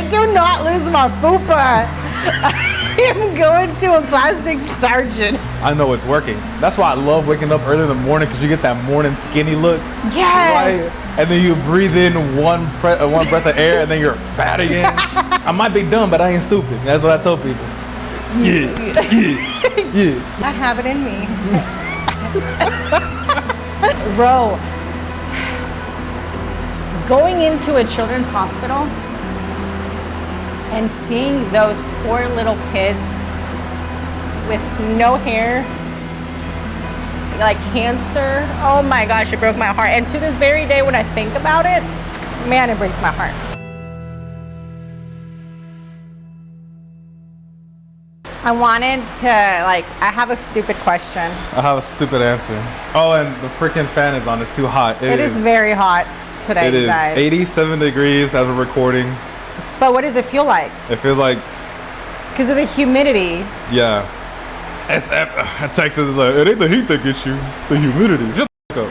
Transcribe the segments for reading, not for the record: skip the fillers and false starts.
I do not lose my fupa. I am going to a plastic surgeon. I know it's working. That's why I love waking up early in the morning, because you get that morning skinny look. Yes. Right? And then you breathe in one breath of air, and then you're fat again. I might be dumb, but I ain't stupid. That's what I tell people. Yeah. I have it in me. Bro, going into a children's hospital and seeing those poor little kids with no hair, like cancer, oh my gosh, it broke my heart. And to this very day, when I think about it, man, it breaks my heart. I wanted to, I have a stupid question. I have a stupid answer. Oh, and the freaking fan is on. It's too hot. It is very hot today, it is guys. 87 degrees as we're recording. But what does it feel like? It feels like... Because of the humidity. Yeah. Texas is like, it ain't the heat that gets you. It's the humidity. Just go.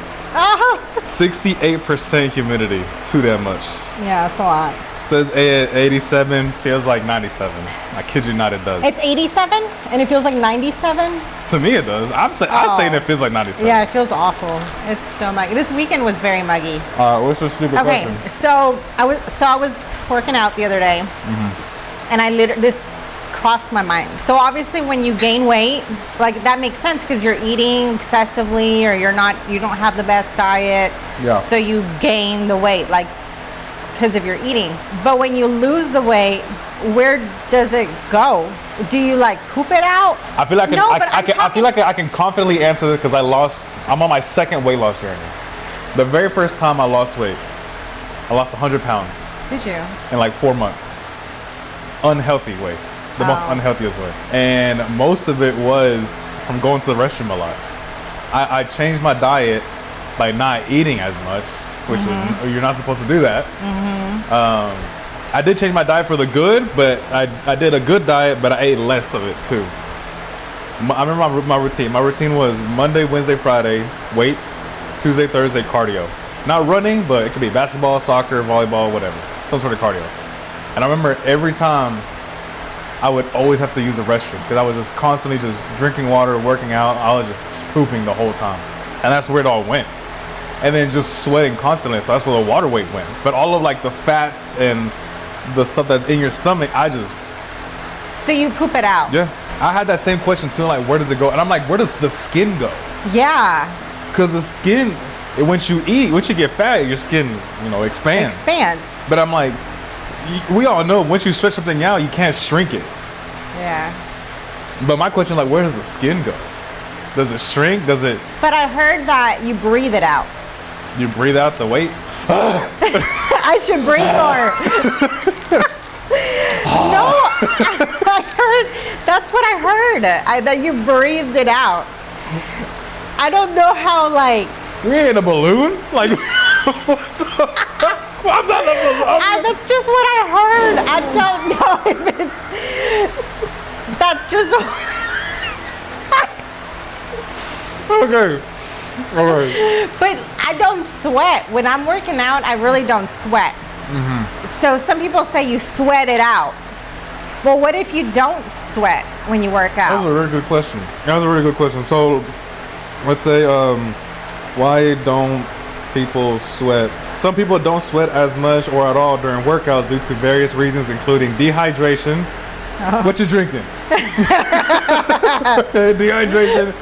68% humidity. It's too damn much. Yeah, it's a lot. Says 87, feels like 97. I kid you not, it does. It's 87 and it feels like 97? To me it does. I'm saying it feels like 97. Yeah, it feels awful. It's so muggy. This weekend was very muggy. What's your stupid question? Okay, so I was working out the other day, and this crossed my mind. So obviously when you gain weight, that makes sense because you're eating excessively, or you don't have the best diet. Yeah. So you gain the weight, because of your eating. But when you lose the weight, where does it go? Do you poop it out? I feel like I feel like I can confidently answer this because I'm on my second weight loss journey. The very first time I lost weight, I lost 100 pounds. Did you? In 4 months. Unhealthy weight. The most unhealthiest way. And most of it was from going to the restroom a lot. I changed my diet by not eating as much, which was, you're not supposed to do that. I did change my diet for the good, but I did a good diet, but I ate less of it too. I remember my routine. My routine was Monday, Wednesday, Friday, weights, Tuesday, Thursday, cardio. Not running, but it could be basketball, soccer, volleyball, whatever. Some sort of cardio. And I remember every time I would always have to use the restroom because I was just constantly just drinking water, working out. I was just pooping the whole time. And that's where it all went. And then just sweating constantly. So that's where the water weight went. But all of the fats and the stuff that's in your stomach, So you poop it out? Yeah. I had that same question too, where does it go? And I'm like, where does the skin go? Yeah. Because the skin, once you get fat, your skin, expands. But I'm like, we all know once you stretch something out, you can't shrink it. Yeah. But my question, where does the skin go? Does it shrink? Does it? But I heard that you breathe it out. You breathe out the weight? I should breathe more. No, I heard, that's what I heard. That you breathed it out. I don't know how, We ain't a balloon? I'm not a balloon. That's just what I heard. I don't know if it's... That's just... Okay. All right. But I don't sweat. When I'm working out, I really don't sweat. So some people say you sweat it out. Well, what if you don't sweat when you work out? That's a really good question. So let's say, why don't people sweat? Some people don't sweat as much or at all during workouts due to various reasons, including dehydration. What you drinking? Okay, dehydration,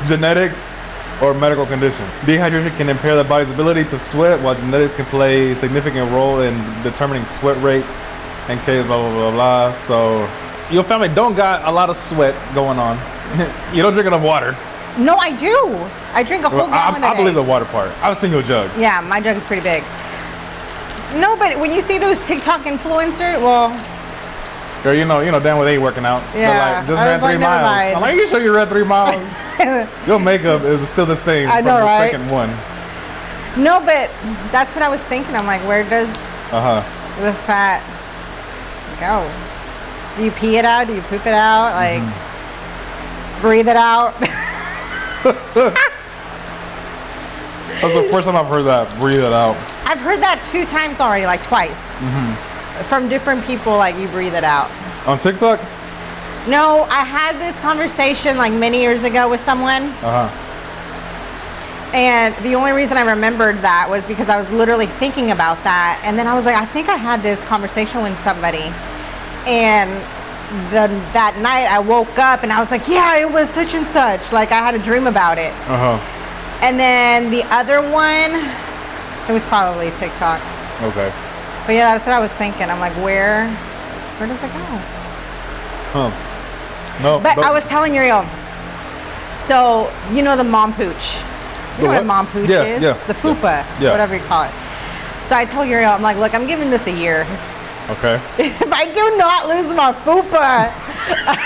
genetics, or medical condition. Dehydration can impair the body's ability to sweat, while genetics can play a significant role in determining sweat rate and case blah blah blah blah. So your family don't got a lot of sweat going on. You don't drink enough water. No, I do. I drink a whole gallon a day. I believe the water part. I've seen your jug. Yeah, my jug is pretty big. No, but when you see those TikTok influencers, well... Girl, you know damn well they ain't working out. Yeah. Just ran 3 miles. I'm like, you sure you ran 3 miles? Your makeup is still the same from the second one. No, but that's what I was thinking. I'm like, where does the fat go? Do you pee it out? Do you poop it out? Breathe it out? That's the first time I've heard that. Breathe it out. I've heard that 2 times already, twice. from different people, like you breathe it out. On TikTok? No, I had this conversation like many years ago with someone. Uh-huh. And the only reason I remembered that was because I was literally thinking about that. And then I was like, I think I had this conversation with somebody. And that night I woke up and I was like, yeah, it was such and such. Like I had a dream about it. Uh-huh. And then the other one, it was probably TikTok. Okay. But yeah, that's what I was thinking. I'm like, where does it go? Huh. No. But I was telling Uriel, so you know the mom pooch. You know what a mom pooch is? Yeah. The fupa, whatever you call it. So I told Uriel, I'm like, look, I'm giving this a year. Okay. If I do not lose my fupa, I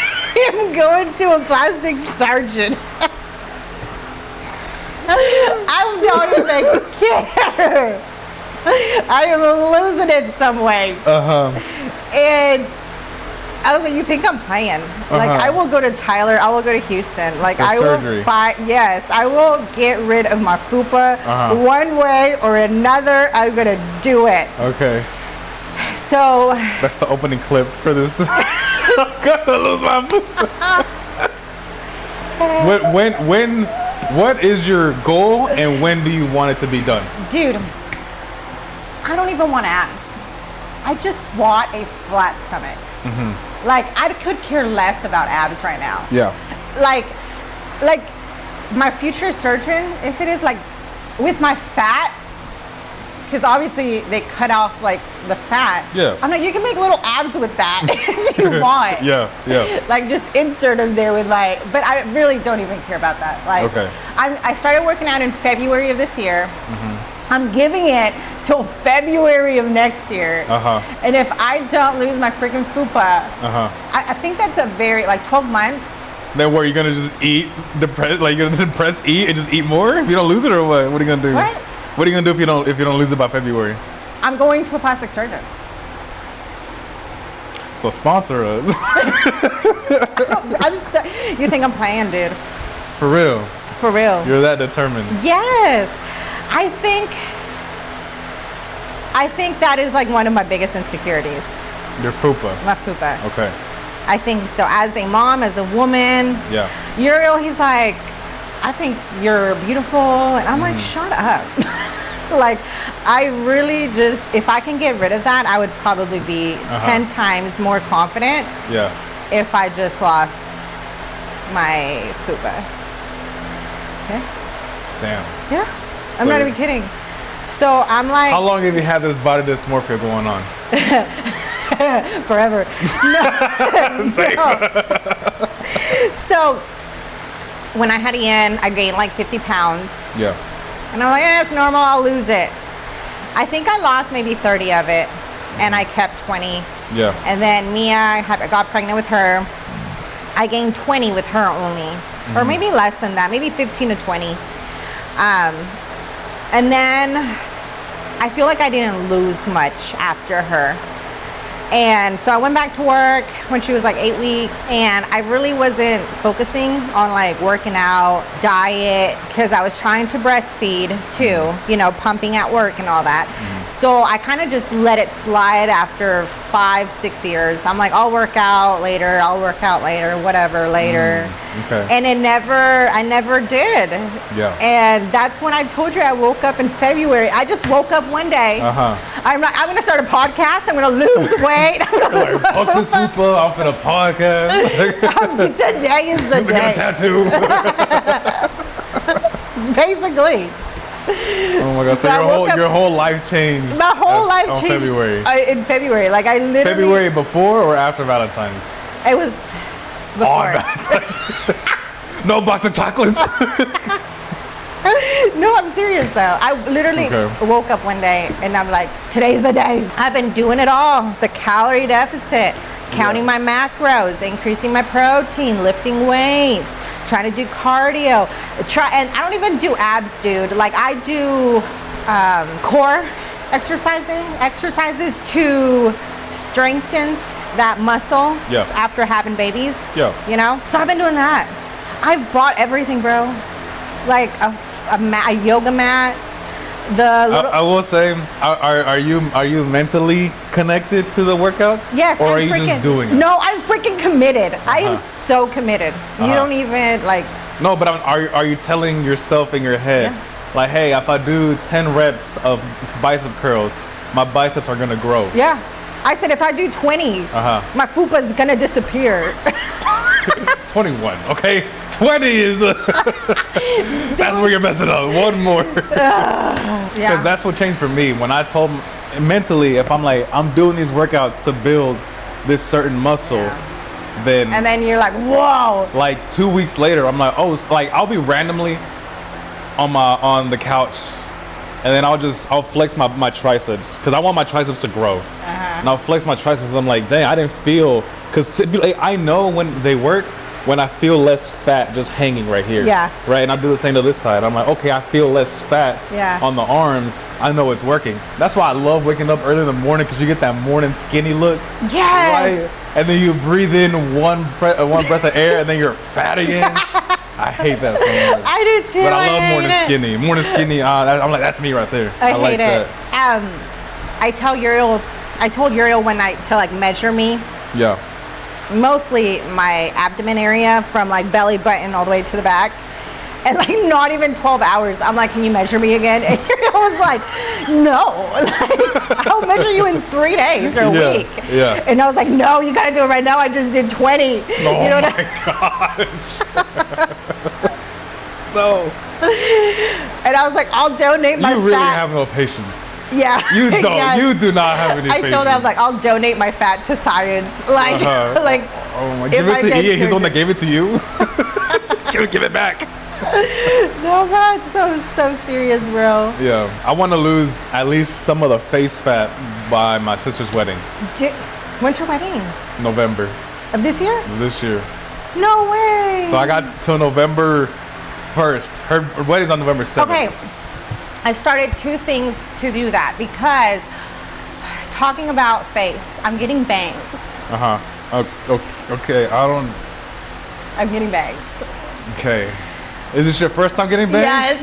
am going to a plastic surgeon. I don't even care. I am losing it some way. Uh-huh. And I was like, you think I'm playing? Like, I will go to Tyler. I will go to Houston. Like, For I surgery. will buy. Yes, I will get rid of my fupa one way or another. I'm gonna do it. Okay. So That's the opening clip for this. I'm gonna lose my fupa. What is your goal and when do you want it to be done? dude, I don't even want abs. I just want a flat stomach. Like, I could care less about abs right now. Yeah. Like my future surgeon, if it is like with my fat, because obviously they cut off like the fat. Yeah. I'm like, you can make little abs with that if you want. Yeah. Like just insert them there with my, but I really don't even care about that. Like, Okay. I started working out in February of this year. I'm giving it till February of next year. And if I don't lose my freaking fupa, I think that's a very, like 12 months. Then what, you're gonna just eat, depress, like you're gonna depress, eat and just eat more if you don't lose it, or what? What are you gonna do? What? What are you gonna do if you don't lose it by February? I'm going to a plastic surgeon. So sponsor us. You think I'm playing, dude? For real. For real. You're that determined. Yes. I think that is like one of my biggest insecurities. Your fupa. My fupa. Okay. I think so. As a mom, as a woman. Yeah. Uriel, he's like, I think you're beautiful. And I'm like, shut up. Like, I really just, if I can get rid of that, I would probably be 10 times more confident. Yeah. If I just lost my fupa. Okay? Damn. Yeah. I'm not even kidding. So I'm like, How long have you had this body dysmorphia going on? forever. Same. So when I had Ian, I gained like 50 pounds. Yeah. And I'm like, it's normal, I'll lose it. I think I lost maybe 30 of it, and I kept 20. Yeah. And then Mia, I got pregnant with her. I gained 20 with her only, or maybe less than that, maybe 15 to 20. And then I feel like I didn't lose much after her. And so I went back to work when she was like 8 weeks, and I really wasn't focusing on like working out, diet, because I was trying to breastfeed too, you know, pumping at work and all that. So I kind of just let it slide after 5-6 years. I'm like, I'll work out later, whatever, later. Okay. And I never did. Yeah. And that's when I told you I woke up in February. I just woke up one day. I'm going to start a podcast. I'm going to lose weight. Like, fuck this fupa, I'm finna podcast. Today is the I'm gonna get a day. tattoo. Basically. Oh my god, so So I woke up- your whole life changed. My whole life on changed. February. In February. Like I literally. February before or after Valentine's? It was before. On Valentine's. No box of chocolates. No, I'm serious though. I literally woke up one day and I'm like, today's the day. I've been doing it all. The calorie deficit, counting my macros, increasing my protein, lifting weights, trying to do cardio. And I don't even do abs, dude. Like I do core exercises to strengthen that muscle after having babies. Yeah. You know? So I've been doing that. I've bought everything, bro. Like a yoga mat. I will say, are you mentally connected to the workouts? Yes. Or I'm are you freaking, just doing it? No, I'm freaking committed. I am so committed. You don't even like. No, but are you telling yourself in your head, like, hey, if I do 10 reps of bicep curls, my biceps are gonna grow? Yeah. I said if I do 20, my fupa is gonna disappear. 21, okay? 20 is that's where you're messing up. One more. Because that's what changed for me. When I told mentally, if I'm like, I'm doing these workouts to build this certain muscle, then... And then you're like, whoa. Like 2 weeks later, I'm like, oh, it's like I'll be randomly on the couch, and then I'll flex my triceps, because I want my triceps to grow. And I'll flex my triceps. I'm like, dang, I didn't feel, because like, I know when they work, when I feel less fat just hanging right here. Yeah. Right, and I do the same to this side. I'm like, okay, I feel less fat on the arms. I know it's working. That's why I love waking up early in the morning, because you get that morning skinny look. Yes. Right? And then you breathe in one breath of air, and then you're fat again. I hate that so much. I do too. But I love morning skinny. Morning skinny, I'm like, that's me right there. I like hate it. that. I told Uriel one night to like measure me. Yeah. Mostly my abdomen area from like belly button all the way to the back. And like not even 12 hours. I'm like, can you measure me again? And Uriel was like, no. Like, I'll measure you in 3 days or a week. Yeah. And I was like, no, you gotta do it right now. I just did 20. Oh, you know what gosh. No. And I was like, I'll donate my fat. You really have no patience. Yeah. You don't. Yes. You do not have any patience. I told him, I was like, I'll donate my fat to science. Like, like. Oh my. Give it to EA. He's the one that gave it to you. Just give it back. No, God, so serious, bro. Yeah. I want to lose at least some of the face fat by my sister's wedding. When's your wedding? November. Of this year? This year. No way. So I got till November 1st. Her wedding's on November 7th. Okay. I started 2 things to do that, because talking about face, I'm getting bangs. Okay. I'm getting bangs. Okay. Is this your first time getting bangs? Yes.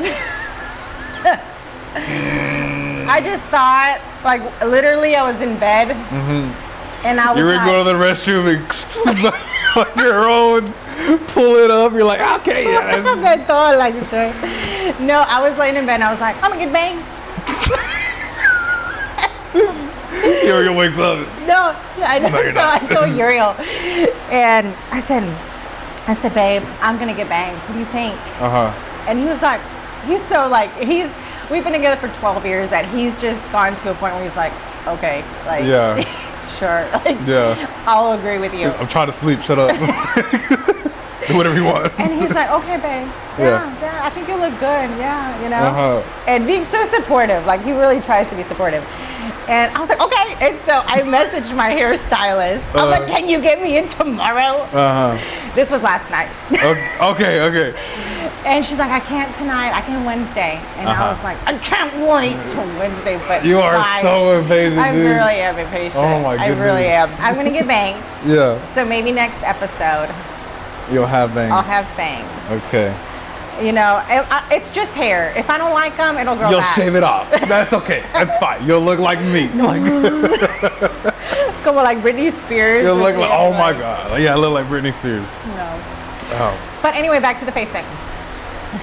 I just thought, like, literally I was in bed, and I was You were going to the restroom and on your own, pull it up. You're like, okay, yes. I thought, like, no, I was laying in bed and I was like, I'm gonna get bangs. Uriel wakes up. No, I know. No, you're So not. I told Uriel, and I said, babe, I'm gonna get bangs. What do you think? And he was like, we've been together for 12 years, that he's just gone to a point where he's like, okay, like, sure, like, I'll agree with you. I'm trying to sleep. Shut up. Do whatever you want. And he's like, okay, babe. Yeah, I think you look good. Yeah, you know. And being so supportive, like he really tries to be supportive. And I was like, okay. And so I messaged my hairstylist. I was like, can you get me in tomorrow? This was last night. Okay. And she's like, I can't tonight. I can Wednesday. And I was like, I can't wait till Wednesday. But you are so impatient. I really am impatient. Oh my goodness. I really am. I'm gonna get bangs. So maybe next episode, you'll have bangs. I'll have bangs. Okay. You know, it's just hair. If I don't like them, it'll grow You'll back. shave it off. That's okay. That's fine. You'll look like me. Come on, like Britney Spears. You'll look like, oh my God. Yeah, I look like Britney Spears. No. Oh. But anyway, back to the face thing.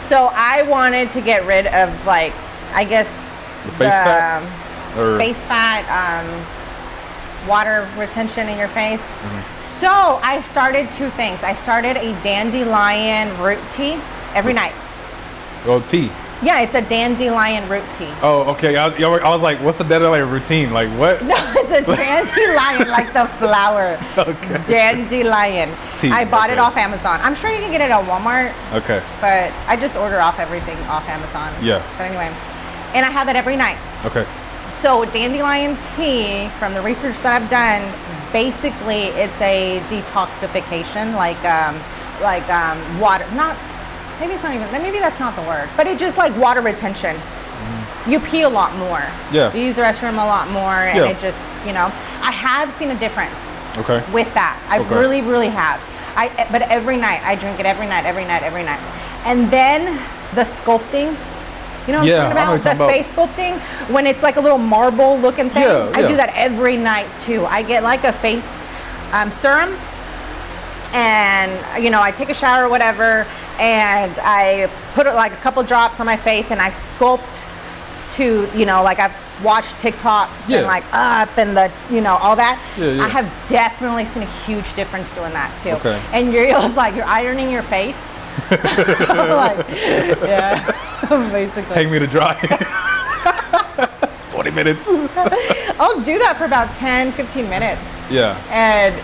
So I wanted to get rid of, like, I guess the face fat? Or face fat, water retention in your face. So I started 2 things. I started a dandelion root tea every night. Oh, tea. Yeah, it's a dandelion root tea. Oh, okay. I was like, what's a dandelion routine? Like, what? No, it's a dandelion, like the flower. Okay. Dandelion. Tea. I bought it off Amazon. I'm sure you can get it at Walmart. Okay. But I just order off everything off Amazon. Yeah. But anyway, and I have it every night. Okay. So dandelion tea, from the research that I've done, basically it's a detoxification, like water. Maybe that's not the word, but it's just like water retention. You pee a lot more. Yeah. You use the restroom a lot more, and it just, you know, I have seen a difference. Okay. With that, I really, really have. But every night I drink it every night. And then the sculpting, You know what Yeah, I'm I know what talking you're about? The talking face sculpting, when it's like a little marble looking thing. Yeah, I yeah. do that every night too. I get like a face serum, and you know, I take a shower or whatever, and I put like a couple drops on my face, and I sculpt to, you know, like I've watched TikToks Yeah. and like up and the, you know, all that. Yeah, yeah. I have definitely seen a huge difference doing that too. Okay. And you're like, you're ironing your face. Like, yeah, basically. Hang me to dry. 20 minutes. I'll do that for about 10, 15 minutes. Yeah. And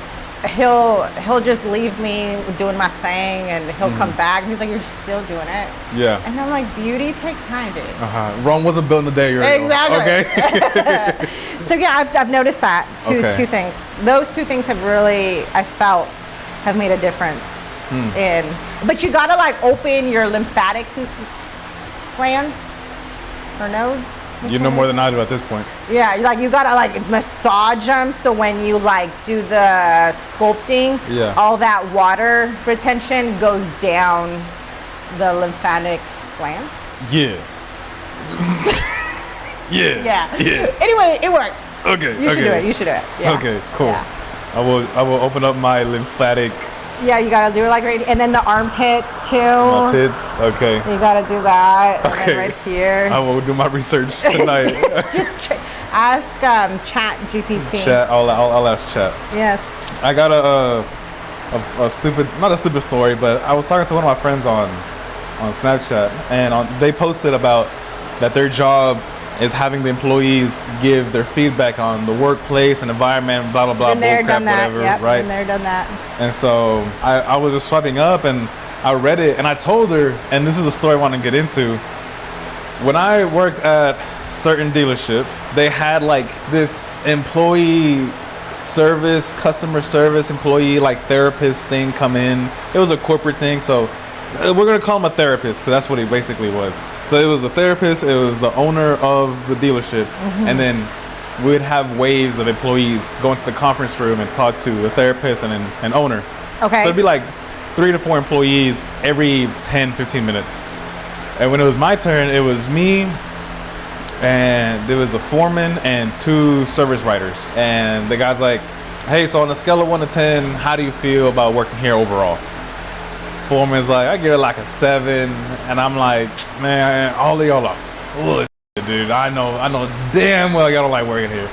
he'll just leave me doing my thing, and he'll come back and he's like, you're still doing it. Yeah. And I'm like, beauty takes time, dude. Rome wasn't built in a day. You're right. Exactly. Okay. So yeah, I've noticed that Okay. two things. Those two things have really, I felt, have made a difference in. But you gotta like open your lymphatic glands or nodes. You know more than I do at this point. Yeah, like you gotta like massage them, so when you like do the sculpting, Yeah. all that water retention goes down the lymphatic glands. Yeah. Yeah. Yeah. Anyway, it works. Okay. You should do it. You should do it. Yeah. Okay. Cool. Yeah. I will open up my lymphatic Yeah, you gotta do it like right, and then the armpits too. my tits. Okay. You gotta do that. And Okay. then right here. I will do my research tonight. Just ask Chat GPT. Chat. I'll ask chat. Yes. I got a stupid, not a stupid story, but I was talking to one of my friends on Snapchat, and they posted about that their job is having the employees give their feedback on the workplace and environment, blah blah blah, Been there, bullcrap, done that. whatever, Yep. right? Been there, done that. And so I was just swiping up, and I read it, and I told her, and this is a story I want to get into. When I worked at certain dealership, they had like this employee service, customer service employee like therapist thing come in. It was a corporate thing, so we're gonna call him a therapist because that's what he basically was. So it was a therapist, it was the owner of the dealership, and then we'd have waves of employees go into the conference room and talk to the therapist and an owner. Okay. So it'd be like 3 to 4 employees every 10, 15 minutes. And when it was my turn, it was me, and there was a foreman and 2 service writers. And the guy's like, hey, so on a scale of 1 to 10, how do you feel about working here overall? Foreman's like, I give it like a 7. And I'm like, man, all of y'all are full of shit, dude. I know damn well y'all don't like working here.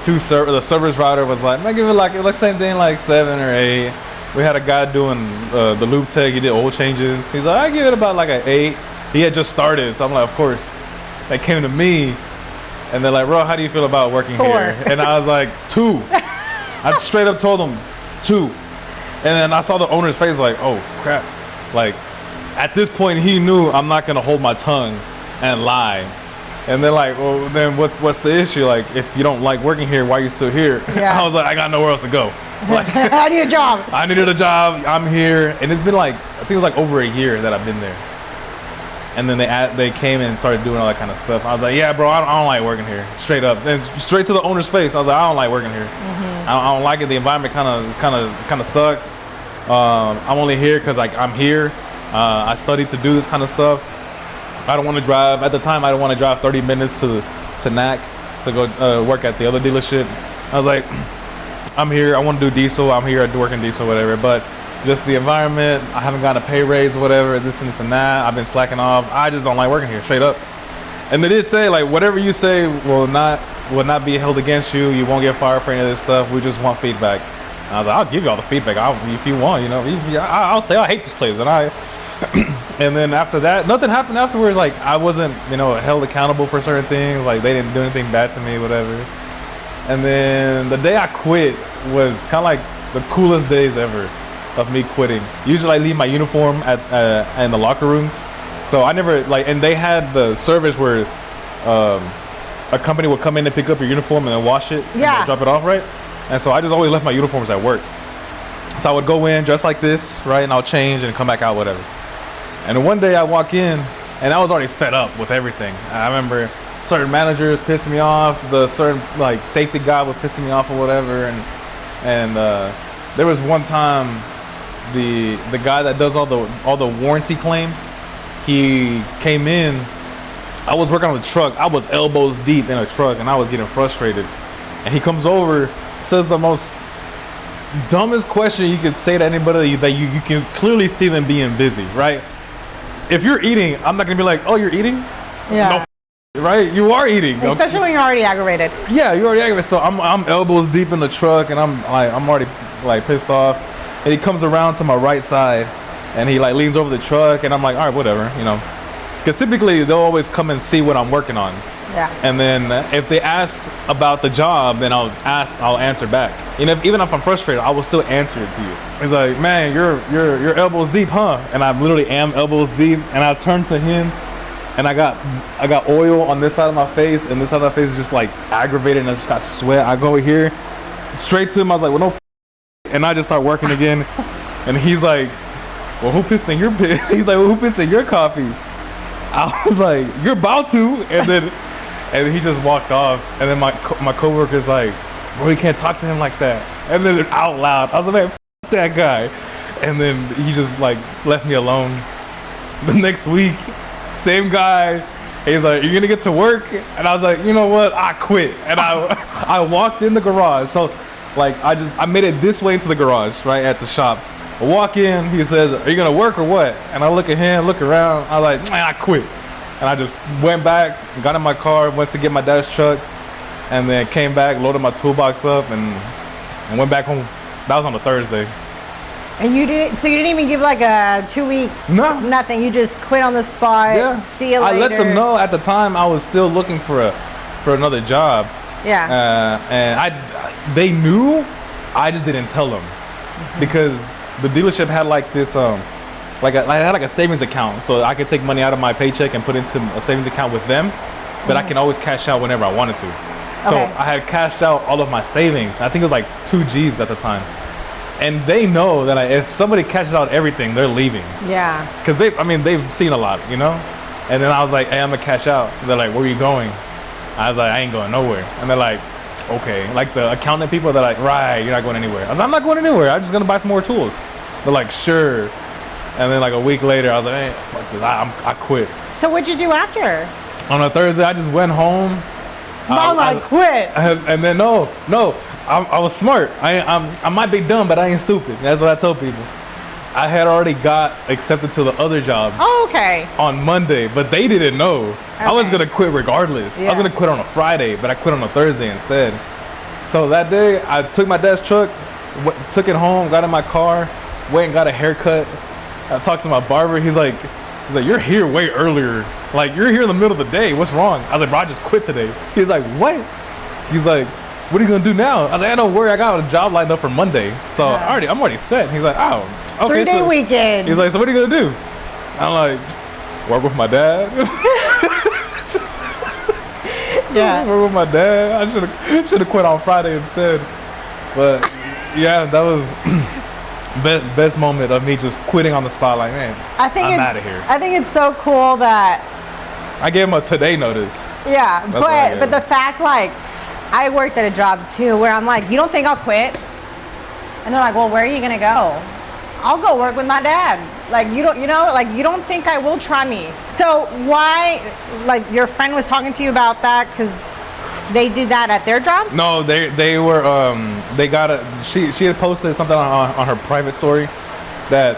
The service writer was like, man, give it like same thing, like 7 or 8. We had a guy doing the loop tech. He did oil changes. He's like, I give it about like an 8. He had just started, so I'm like, of course. They came to me, and they're like, bro, how do you feel about working 4. here? And I was like, 2. I straight up told them 2. And then I saw the owner's face like, oh crap. Like at this point he knew I'm not gonna hold my tongue and lie. And they're like, well then what's the issue? Like if you don't like working here, why are you still here? Yeah. I was like, I got nowhere else to go. Like I need a job. I needed a job, I'm here. And it's been like, I think it was like over a year that I've been there. And then they came and started doing all that kind of stuff. I was like, yeah, bro, I don't like working here. Straight up, and straight to the owner's face. I was like, I don't like working here. I don't like it. The environment kind of sucks. I'm only here because like I'm here. I studied to do this kind of stuff. I don't want to drive. At the time, I don't want to drive 30 minutes to NAC to go work at the other dealership. I was like, I'm here. I want to do diesel. I'm here at working diesel, whatever. But just the environment, I haven't gotten a pay raise, whatever, this and that. I've been slacking off. I just don't like working here, straight up. And they did say, like, whatever you say will not be held against you. You won't get fired for any of this stuff. We just want feedback. And I was like, I'll give you all the feedback if you want, you know. I'll say I hate this place, and then after that, nothing happened afterwards. Like I wasn't, held accountable for certain things. Like they didn't do anything bad to me, whatever. And then the day I quit was kind of like the coolest days ever of me quitting. Usually I leave my uniform in the locker rooms. So I never and they had the service where a company would come in and pick up your uniform and then wash it and then drop it off, right? And so I just always left my uniforms at work. So I would go in dressed like this, right? And I'll change and come back out, whatever. And then one day I walk in and I was already fed up with everything. I remember certain managers pissing me off, the certain safety guy was pissing me off or whatever. And there was one time the guy that does all the warranty claims, he came in I was working on the truck. I was elbows deep in a truck, and I was getting frustrated. And he comes over, says the most dumbest question you could say to anybody that you can clearly see them being busy, right? If you're eating, I'm not gonna be like, oh, you're eating? Yeah. No, right? You are eating. Especially when you're already aggravated. Yeah, you already aggravated. So I'm elbows deep in the truck, and I'm already like pissed off. And he comes around to my right side, and he like leans over the truck, and I'm like, all right, whatever, you know. Because typically they'll always come and see what I'm working on. Yeah. And then if they ask about the job, then I'll answer back. You know, even if I'm frustrated, I will still answer it to you. He's like, man, you're elbows deep, huh? And I literally am elbows deep. And I turn to him, and I got oil on this side of my face, and this side of my face is just like aggravated, and I just got sweat. I go over here, straight to him. I was like, well, no. And I just start working again. And he's like, well, who pissed in your pit? He's like, well, who pissed in your coffee? I was like, you're about to. And he just walked off. And then my coworker's like, bro, you can't talk to him like that. And then out loud, I was like, man, f that guy. And then he just like left me alone. The next week, same guy. He's like, you're gonna get to work? And I was like, you know what? I quit. And I walked in the garage. So like I made it this way into the garage, right at the shop. I walk in, he says, are you gonna work or what? And I look at him, look around, I was like, man, I quit. And I just went back, got in my car, went to get my dad's truck, and then came back, loaded my toolbox up, and went back home. That was on a Thursday. And you didn't even give like a 2 weeks? No. Nothing, you just quit on the spot, Yeah. see you later. I let them know at the time I was still looking for another job. Yeah. And they knew, I just didn't tell them. Because the dealership had like this, I had like a savings account, so I could take money out of my paycheck and put into a savings account with them, but I can always cash out whenever I wanted to. So Okay. I had cashed out all of my savings. I think it was like 2 G's at the time. And they know that if somebody cashes out everything, they're leaving. Yeah. Because they've seen a lot, you know? And then I was like, hey, I'm gonna cash out. And they're like, where are you going? I was like, I ain't going nowhere. And they're like, okay. Like the accountant people, they're like, right, you're not going anywhere. I was like, I'm not going anywhere. I'm just gonna buy some more tools. They're like, sure. And then like a week later, I was like, hey, fuck this. I quit. So what'd you do after? On a Thursday, I just went home. Mom, I quit. And then no, I was smart. I might be dumb, but I ain't stupid. That's what I tell people. I had already got accepted to the other job Oh, okay. on Monday, but they didn't know. I was Okay. gonna quit regardless. I Yeah. was gonna quit on a Friday, but I quit on a Thursday instead. So that day, I took my dad's truck, took it home, got in my car, went and got a haircut. I talked to my barber. He's like, you're here way earlier. Like, you're here in the middle of the day. What's wrong? I was like, bro, I just quit today. He's like, what? He's like, what are you gonna do now? I was like, hey, don't worry, I got a job lined up for Monday. So I'm already set. He's like, oh, okay. 3-day weekend. He's like, so what are you gonna do? I'm like, work with my dad. Yeah. Work with my dad. I should have quit on Friday instead. But yeah, that was best moment of me just quitting on the spot. Like, man, I'm out of here. I think it's so cool that. I gave him a today notice. Yeah, what I gave but the fact, like, I worked at a job too where I'm like, you don't think I'll quit? And they're like, well, where are you gonna go? I'll go work with my dad. Like, you don't think I will try me. So why, like, your friend was talking to you about that because they did that at their job? No, they were they got she had posted something on her private story that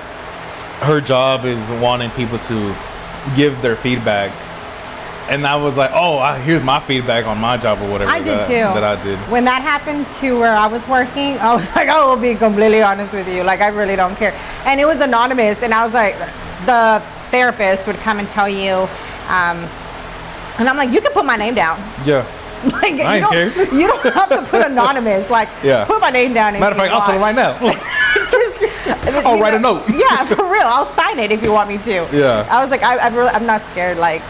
her job is wanting people to give their feedback. And I was like, oh, here's my feedback on my job or whatever. I did too. That I did. When that happened to where I was working, I was like, I will be completely honest with you. Like, I really don't care. And it was anonymous. And I was like, the therapist would come and tell you. And I'm like, you can put my name down. Yeah. Like, I ain't scared. You don't have to put anonymous. Like, Yeah. put my name down. Matter of fact, I'll tell him right now. I'll write a note. Yeah, for real. I'll sign it if you want me to. Yeah. I was like, I'm not scared. Like,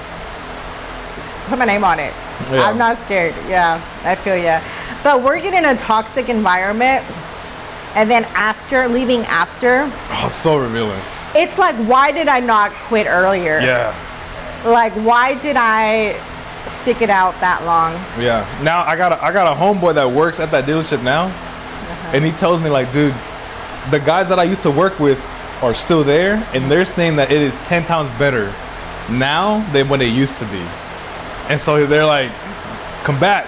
put my name on it. Yeah. I'm not scared. Yeah, I feel ya. But working in a toxic environment, and then leaving after, Oh, so revealing. it's like, why did I not quit earlier? Yeah. Like, why did I stick it out that long? Yeah. Now I got a homeboy that works at that dealership now, and he tells me like, dude, the guys that I used to work with are still there, and they're saying that it is 10 times better now than when it used to be. And so they're like, come back.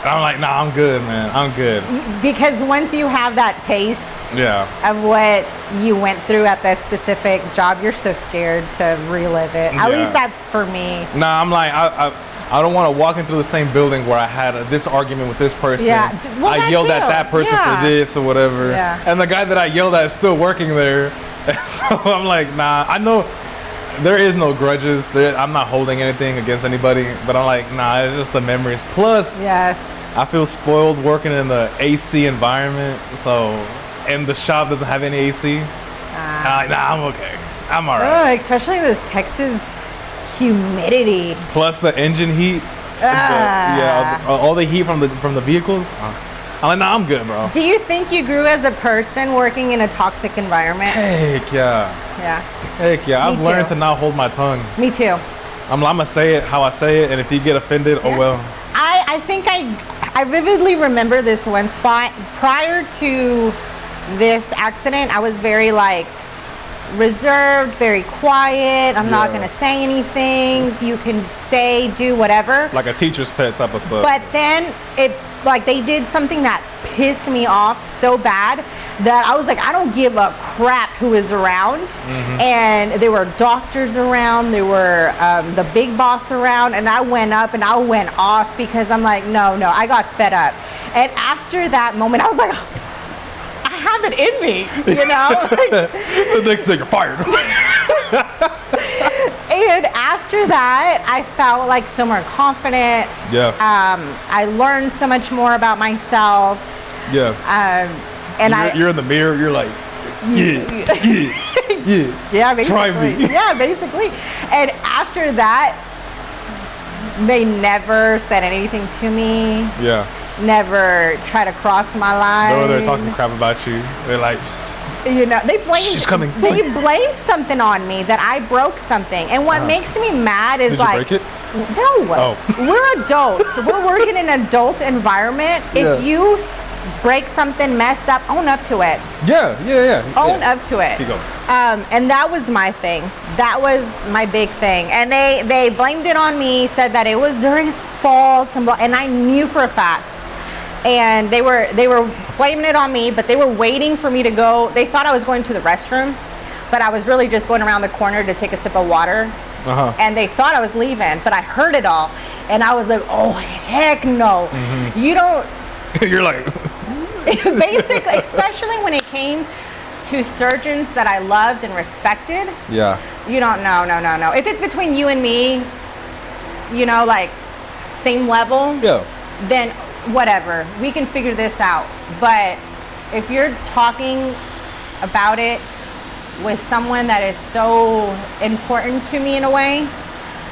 And I'm like, nah, I'm good, man. I'm good. Because once you have that taste Yeah. of what you went through at that specific job, you're so scared to relive it. At Yeah. least that's for me. Nah, I'm like, I don't want to walk into the same building where I had this argument with this person. Yeah. Well, I that yelled at too. that person Yeah. for this or whatever. Yeah. And the guy that I yelled at is still working there. So I'm like, nah, I know there is no grudges. I'm not holding anything against anybody, but I'm like, nah, it's just the memories. Plus, Yes. I feel spoiled working in the AC environment. So, and the shop doesn't have any AC. I'm like, nah, I'm okay. I'm all right. Especially this Texas humidity. Plus the engine heat. Ah. All the heat from the vehicles. I'm like, nah, I'm good, bro. Do you think you grew as a person working in a toxic environment? Heck yeah. Yeah. Heck yeah. Me I've learned too. to not hold my tongue. Me too. I'm gonna say it how I say it, and if you get offended, oh well. I think I vividly remember this one spot. Prior to this accident, I was very like reserved, very quiet. I'm not Yeah. gonna say anything. You can say, do whatever. Like a teacher's pet type of stuff. But then they did something that pissed me off so bad that I was like, I don't give a crap who is around. And there were doctors around, there were the big boss around, and I went up and I went off because I'm like, no, I got fed up. And after that moment, I was like, I have it in me, you know? The next thing, you're fired. And after that, I felt like so more confident. Yeah. I learned so much more about myself. Yeah. And You're in the mirror. You're like, yeah. yeah, basically. Try me. Yeah, basically. And after that, they never said anything to me. Yeah. Never try to cross my line. They're talking crap about you. They're like, You know, they blamed. She's coming. They blamed something on me that I broke something. And what makes me mad is did you like, break it? no. Oh. We're adults. We're working in an adult environment. Yeah. If you break something, mess up, own up to it. Yeah. Own up to it. Keep going. And that was my thing. That was my big thing. And they blamed it on me, said that it was Zuri's fault, and I knew for a fact. And they were blaming it on me, but they were waiting for me to go. They thought I was going to the restroom, but I was really just going around the corner to take a sip of water. And they thought I was leaving, but I heard it all. And I was like, oh, heck no. You don't. You're like. Basically, especially when it came to surgeons that I loved and respected. Yeah. You don't, no. If it's between you and me, you know, like same level, Yeah. then whatever, we can figure this out. But if you're talking about it with someone that is so important to me in a way,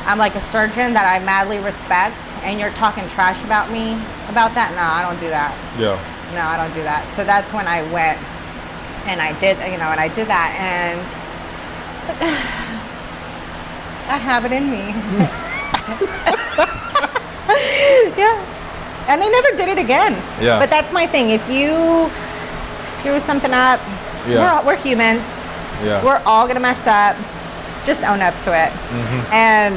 I'm like a surgeon that I madly respect, and you're talking trash about me about that, no, I don't do that. Yeah. No, I don't do that. So that's when I went and I did, and I did that, and it's like, I have it in me. Yeah. And they never did it again. Yeah. But that's my thing. If you screw something up, Yeah. we're humans. Yeah. We're all gonna mess up. Just own up to it. And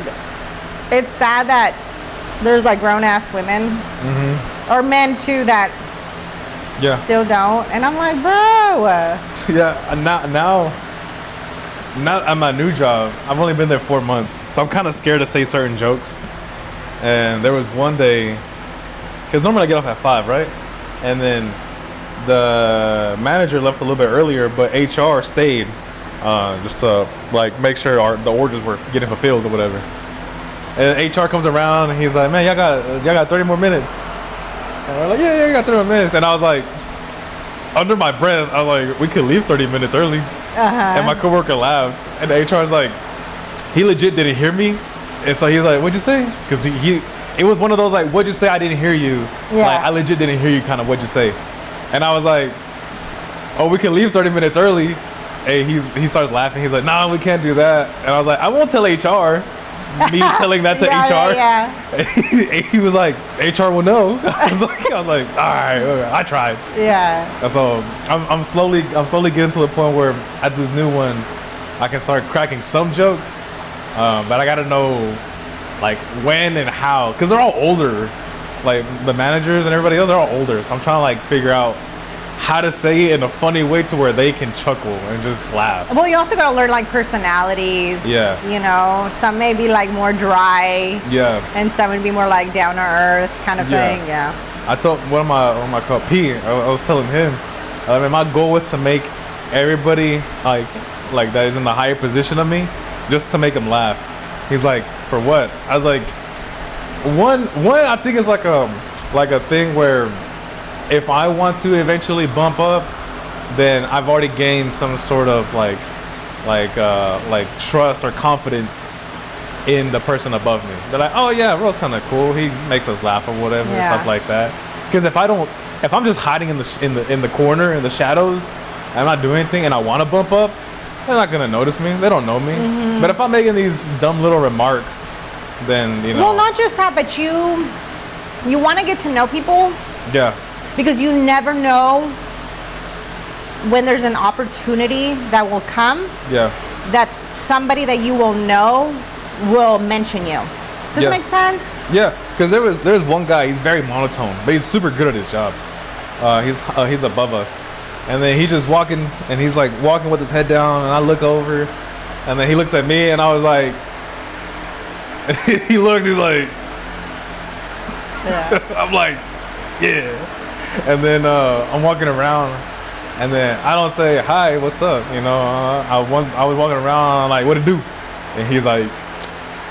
it's sad that there's like grown ass women or men too that Yeah. still don't. And I'm like, bro. Yeah. Now at my new job, I've only been there 4 months, so I'm kind of scared to say certain jokes. And there was one day, because normally I get off at 5, right? And then the manager left a little bit earlier, but HR stayed just to like make sure the orders were getting fulfilled or whatever. And HR comes around and he's like, "Man, y'all got 30 more minutes." And we're like, "Yeah, you got 30 more minutes." And I was like, under my breath, I was like, "We could leave 30 minutes early." And my coworker laughed, and the HR was like, he legit didn't hear me, and so he's like, "What'd you say?" Because it was one of those like, "What'd you say? I didn't hear you." Yeah. Like, I legit didn't hear you, kind of, "What'd you say?" And I was like, "Oh, we can leave 30 minutes early." And he starts laughing. He's like, "Nah, we can't do that." And I was like, "I won't tell HR." Me telling that to HR. Yeah. And he was like, "HR will know." I was like, all right, I tried. Yeah. And so I'm slowly getting to the point where at this new one, I can start cracking some jokes, but I gotta know like when and how, because they're all older. Like the managers and everybody else, they're all older. So I'm trying to like figure out how to say it in a funny way to where they can chuckle and just laugh. Well, you also gotta learn like personalities. Yeah. You know, some may be like more dry. Yeah. And some would be more like down to earth kind of Yeah. thing. Yeah. I told one of my co P, I was telling him, I mean, my goal was to make everybody like that is in the higher position of me, just to make them laugh. He's like, for what? I was like, one I think it's like a thing where if I want to eventually bump up, then I've already gained some sort of like trust or confidence in the person above me. They're like, oh yeah, Ro's kind of cool. He makes us laugh or whatever, and stuff like that. Because if I'm just hiding in the corner in the shadows, I'm not doing anything, and I want to bump up, they're not gonna notice me. They don't know me. Mm-hmm. But if I'm making these dumb little remarks, then you know. Well, not just that, but you want to get to know people. Yeah. Because you never know when there's an opportunity that will come. Yeah. That somebody that you will know will mention you. Does it make sense? Yeah, because there's one guy, he's very monotone, but he's super good at his job. He's above us, and then he's just walking, and he's like walking with his head down, and I look over, and then he looks at me, and I was like, and he looks, he's like, Yeah. I'm like, yeah, and then I'm walking around, and then I don't say hi, what's up, you know? I was walking around, I'm like, what it do? And he's like,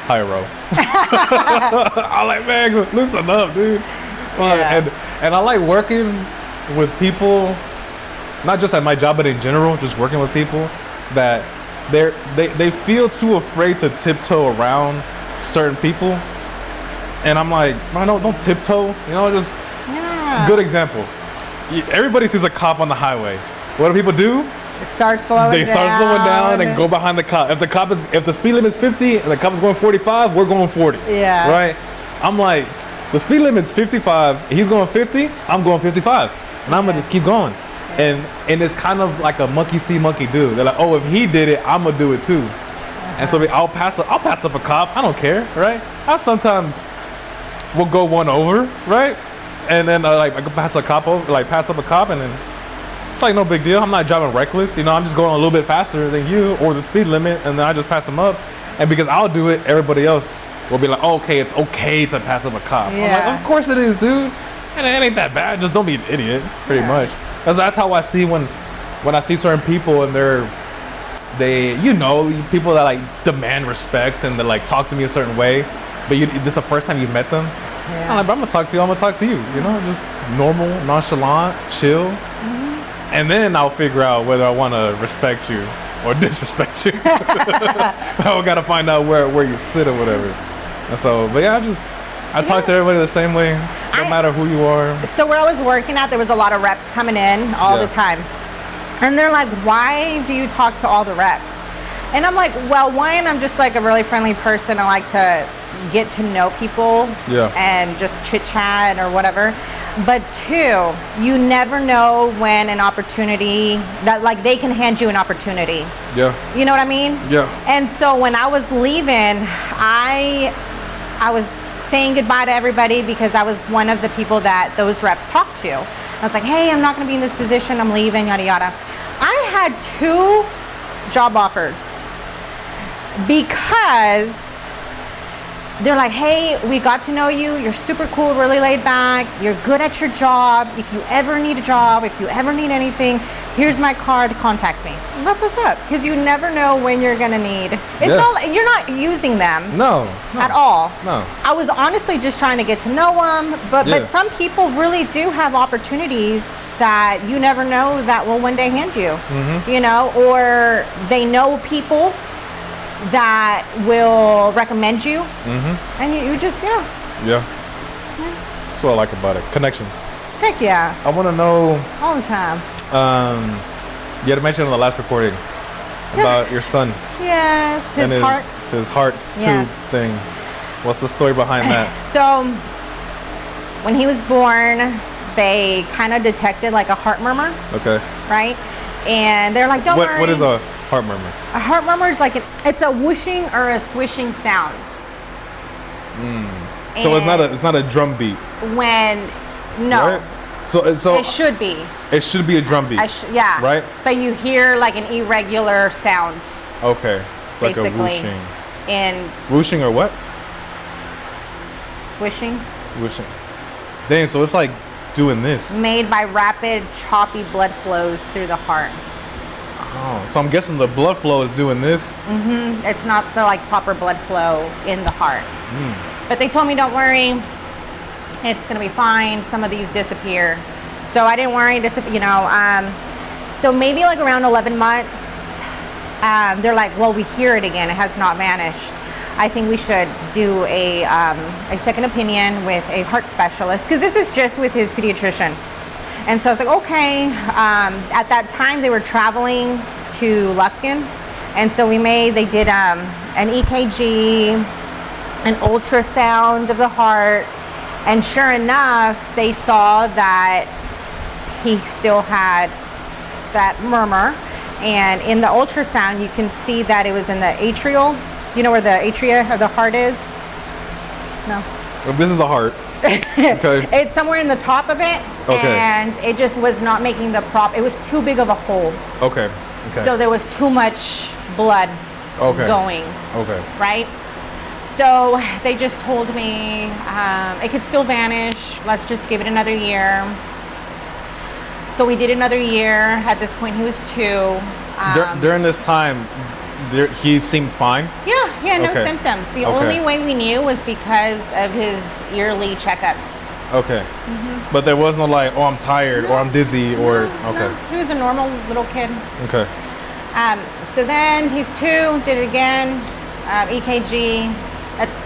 hi, Ro. I'm like, man, loosen up, dude. And I like working with people, not just at my job, but in general, just working with people that they feel too afraid to tiptoe around certain people. And I'm like, man, don't tiptoe, you know, just good example. Everybody sees a cop on the highway. What do people do? Start slowing They start slowing down and go behind the cop. If the speed limit is 50 and the cop is going 45, we're going 40. Yeah. Right? I'm like, the speed limit is 55. He's going 50. I'm going 55, and I'm gonna just keep going. And it's kind of like a monkey see, monkey do. They're like, oh, if he did it, I'm gonna do it too. And so I'll pass up a cop. I don't care, right? I sometimes will go one over, right? And then I can pass up a cop, and then it's like no big deal. I'm not driving reckless, you know. I'm just going a little bit faster than you or the speed limit, and then I just pass them up. And because I'll do it, everybody else will be like, oh, okay, it's okay to pass up a cop. Yeah. I'm like, of course it is, dude. And it ain't that bad. Just don't be an idiot, pretty much. That's how I see when I see certain people and people that like demand respect and they like talk to me a certain way, but this is the first time you've met them. I'm like, but I'm gonna talk to you, you know, just normal, nonchalant, chill. And then I'll figure out whether I want to respect you or disrespect you. I gotta find out where you sit or whatever. And so, but yeah, I talk to everybody the same way, no matter who you are. So where I was working at, there was a lot of reps coming in all the time. And they're like, why do you talk to all the reps? And I'm like, well, one, I'm just like a really friendly person. I like to get to know people and just chit chat or whatever. But two, you never know when an opportunity that like they can hand you an opportunity. Yeah. You know what I mean? Yeah. And so when I was leaving, I was saying goodbye to everybody because I was one of the people that those reps talked to. I was like, hey, I'm not going to be in this position. I'm leaving, yada, yada. I had 2 job offers because they're like, hey, we got to know you. You're super cool, really laid back. You're good at your job. If you ever need a job, if you ever need anything, here's my card, contact me. And that's what's up, because you never know when you're gonna need. It's not, you're not using them. No. At all. No. I was honestly just trying to get to know them, but some people really do have opportunities that you never know that will one day hand you. You know, or they know people that will recommend you, and you just that's what I like about it. Connections. Heck yeah. I want to know all the time. You had mentioned in the last recording about your son. Yes, his heart tube thing. What's the story behind that? So when he was born, they kind of detected like a heart murmur. Okay. Right? And they're like, don't worry. What is a heart murmur? A heart murmur is like it's a whooshing or a swishing sound. So it's not a drum beat, when no, right? So it should be. it should be a drum beat. Yeah. Right? But you hear like an irregular sound, Okay. Like a basically, whooshing. and Whooshing or what? swishing, Whooshing. Dang, so it's like doing this. made by rapid, choppy blood flows through the heart. Oh, so I'm guessing the blood flow is doing this. It's not the like proper blood flow in the heart. But they told me, don't worry, it's gonna be fine. Some of these disappear, so I didn't worry. So maybe like around 11 months, they're like, well, we hear it again. It has not vanished. I think we should do a second opinion with a heart specialist, because this is just with his pediatrician. And so I was like, okay. At that time, they were traveling to Lufkin, and so they did an EKG, an ultrasound of the heart, and sure enough, they saw that he still had that murmur. And in the ultrasound, you can see that it was in the atrial. You know where the atria of the heart is? No. If this is the heart. Okay. It's somewhere in the top of it. Okay. And it just was not making the it was too big of a hole. Okay. Okay. So there was too much blood going. Okay. Right? So they just told me it could still vanish. Let's just give it another year. So we did another year. At this point, he was 2. During this time, he seemed fine. Yeah, he had no Okay. symptoms. The Okay. only way we knew was because of his yearly checkups. Okay. But there was no like, oh, I'm tired or I'm dizzy or okay. No, he was a normal little kid. Okay. So then he's 2, did it again, EKG.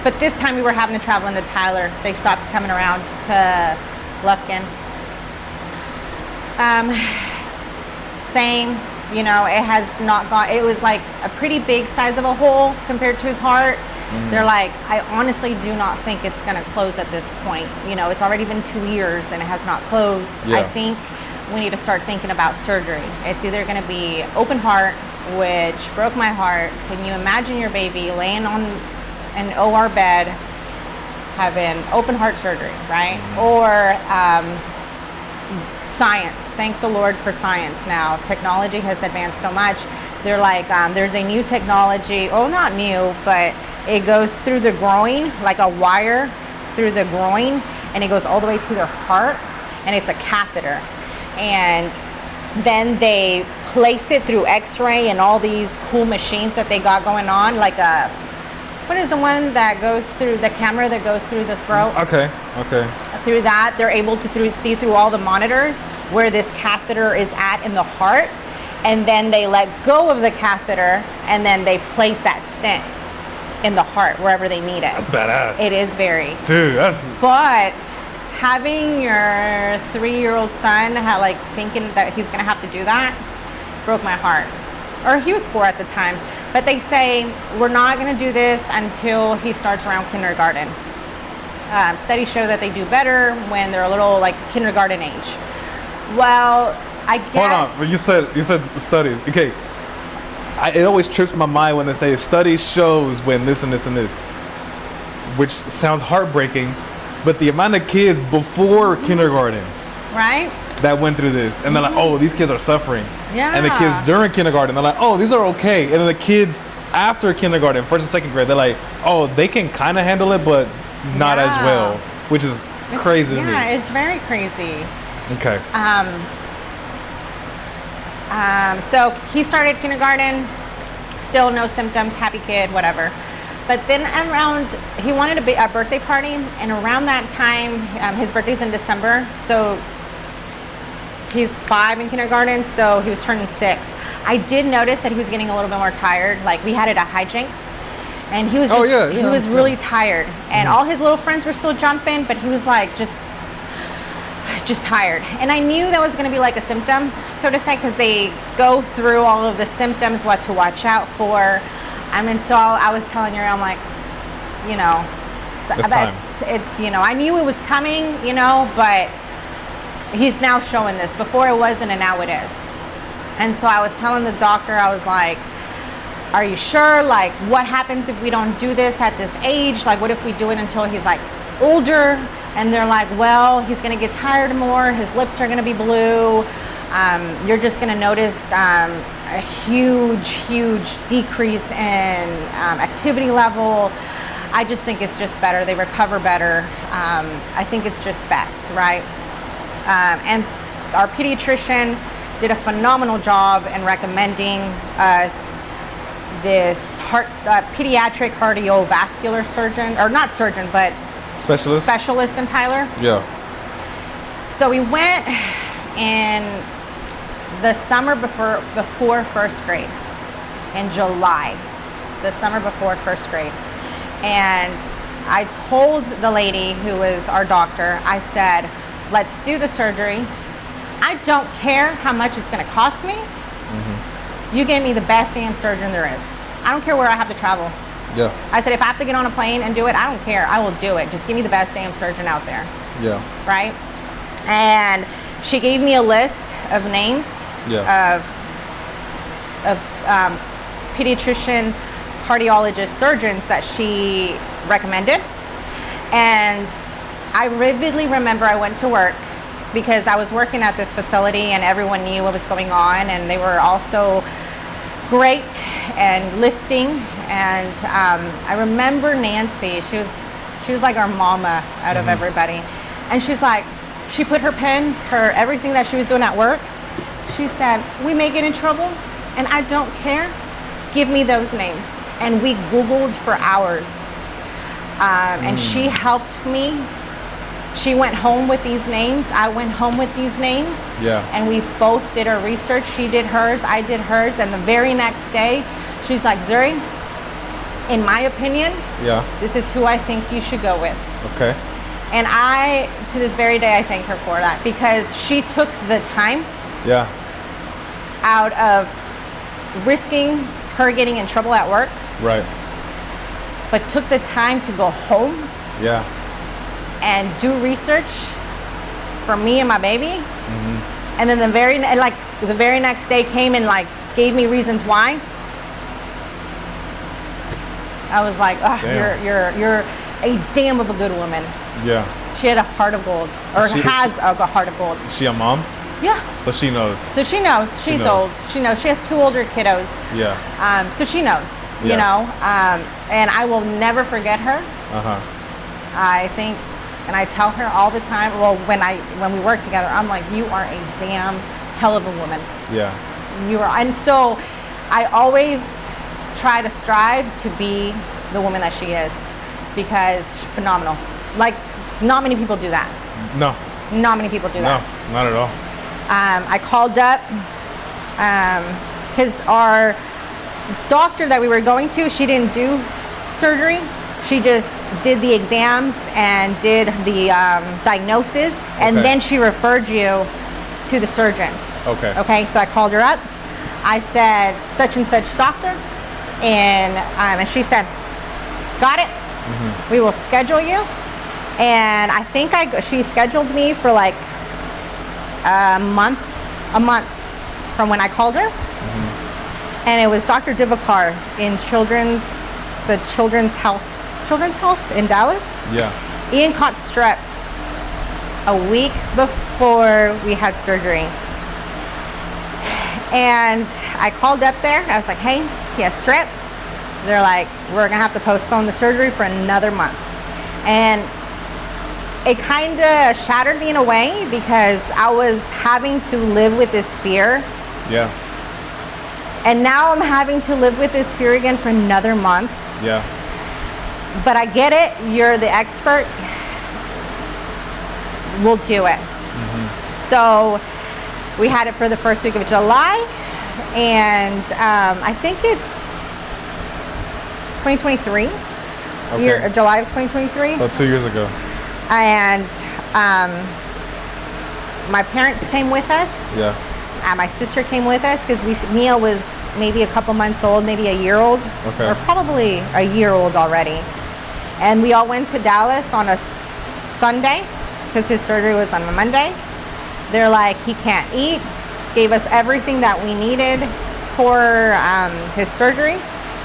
But this time we were having to travel into Tyler. They stopped coming around to Lufkin. Same, it has not gone. It was like a pretty big size of a hole compared to his heart. They're like, I honestly do not think it's going to close at this point. It's already been 2 years and it has not closed. Yeah. I think we need to start thinking about surgery. It's either going to be open heart, which broke my heart. Can you imagine your baby laying on an OR bed having open heart surgery, right? Or science. Thank the Lord for science now. Technology has advanced so much. They're like, there's a new technology, not new, but it goes through the groin, like a wire through the groin, and it goes all the way to their heart, and it's a catheter. And then they place it through x-ray and all these cool machines that they got going on, like what is the one that goes through the camera that goes through the throat? Okay. Through that, they're able to see through all the monitors where this catheter is at in the heart, and then they let go of the catheter, and then they place that stent in the heart wherever they need it. That's badass. It is very. Dude, that's. But having your 3-year-old son thinking that he's gonna have to do that broke my heart. Or he was 4 at the time. But they say we're not gonna do this until he starts around kindergarten. Studies show that they do better when they're a little like kindergarten age. Well, I guess. Hold on, but you said studies. Okay, it always trips my mind when they say study shows when this and this and this, which sounds heartbreaking. But the amount of kids before kindergarten, right, that went through this, and they're like, oh, these kids are suffering. Yeah. And the kids during kindergarten, they're like, oh, these are okay. And then the kids after kindergarten, 1st and 2nd grade, they're like, oh, they can kind of handle it, but not as well, which is crazy to me. Yeah, it's very crazy. Okay. So he started kindergarten, still no symptoms, happy kid, whatever. But then he wanted a birthday party, and around that time, his birthday's in December, so he's 5 in kindergarten, so he was turning 6. I did notice that he was getting a little bit more tired. Like, we had it at Hijinks, and he was he was really tired. And all his little friends were still jumping, but he was like just tired. And I knew that was going to be like a symptom, so to say, because they go through all of the symptoms, what to watch out for. So I was telling her, I'm like, I knew it was coming, but he's now showing this. Before it wasn't, and now it is. And so I was telling the doctor, I was like, are you sure? Like, what happens if we don't do this at this age? Like, what if we do it until he's like older? And they're like, well, he's gonna get tired more. His lips are gonna be blue. You're just gonna notice a huge decrease in activity level. I just think it's just better. They recover better. I think it's just best, right? And our pediatrician did a phenomenal job in recommending us this pediatric cardiovascular surgeon, or not surgeon, but specialist in Tyler. Yeah. So we went in the summer before first grade, in July, the summer before first grade. And I told the lady who was our doctor, I said, let's do the surgery. I don't care how much it's gonna cost me. You gave me the best damn surgeon there is. I don't care where I have to travel. Yeah. I said, if I have to get on a plane and do it, I don't care. I will do it. Just give me the best damn surgeon out there. Yeah. Right? And she gave me a list of names of pediatrician, cardiologist surgeons that she recommended. And I vividly remember I went to work because I was working at this facility and everyone knew what was going on, and they were also great and lifting. And I remember Nancy, she was like our mama out of everybody. And she's like, she put her pen, everything that she was doing at work. She said, we may get in trouble and I don't care. Give me those names. And we Googled for hours. And she helped me. She went home with these names. I went home with these names. Yeah. And we both did our research. She did hers, I did hers. And the very next day, she's like, Zuri, in my opinion, this is who I think you should go with. Okay. And I, to this very day, I thank her for that, because she took the time out of risking her getting in trouble at work. Right. But took the time to go home. Yeah. And do research for me and my baby. And then the very next day came and like gave me reasons why. I was like, oh, you're a damn of a good woman. Yeah. She had a heart of gold, or has a heart of gold. Is she a mom? Yeah. So she knows. So she knows. She's old. She knows. She has 2 older kiddos. Yeah. So she knows. You know. And I will never forget her. I think, and I tell her all the time. Well, when we work together, I'm like, you are a damn hell of a woman. Yeah. You are, and so I always try to strive to be the woman that she is, because she's phenomenal. Like, not many people do that. No. Not many people do that. No, not at all. I called up because our doctor that we were going to, she didn't do surgery. She just did the exams and did the diagnosis, and then she referred you to the surgeons. Okay. Okay, so I called her up. I said, such and such doctor, and she said, got it. We will schedule you. And I think she scheduled me for like a month from when I called her. And it was Dr. Divakar in the Children's Health in Dallas. Yeah. Ian caught strep a week before we had surgery. And I called up there. I was like, hey, he has strep. They're like, we're gonna have to postpone the surgery for another month. And it kind of shattered me in a way, because I was having to live with this fear. Yeah. And now I'm having to live with this fear again for another month. Yeah. But I get it. You're the expert. We'll do it. So we had it for the first week of July, and I think it's 2023, July of 2023. So 2 years ago. And my parents came with us. Yeah. And my sister came with us, because Mia was maybe a couple months old, maybe a year old, or probably a year old already. And we all went to Dallas on a Sunday, because his surgery was on a Monday. They're like, he can't eat. Gave us everything that we needed for his surgery.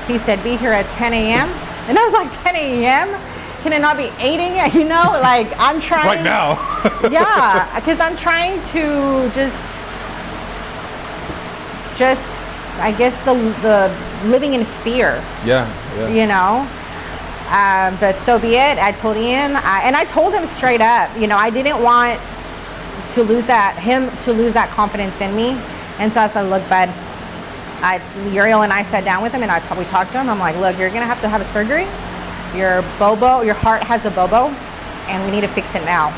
He said, be here at 10 a.m. And I was like, 10 a.m.? Can it not be 8 a.m.? You know, like I'm trying. Right now. Yeah, because I'm trying to just, I guess the living in fear. Yeah. You know. But so be it. I told Ian, and I told him straight up. You know, I didn't want to lose that confidence in me, and so I said, look, bud. Uriel and I sat down with him, and we talked to him. I'm like, look, you're gonna have to have a surgery. Your heart has a bobo, and we need to fix it now.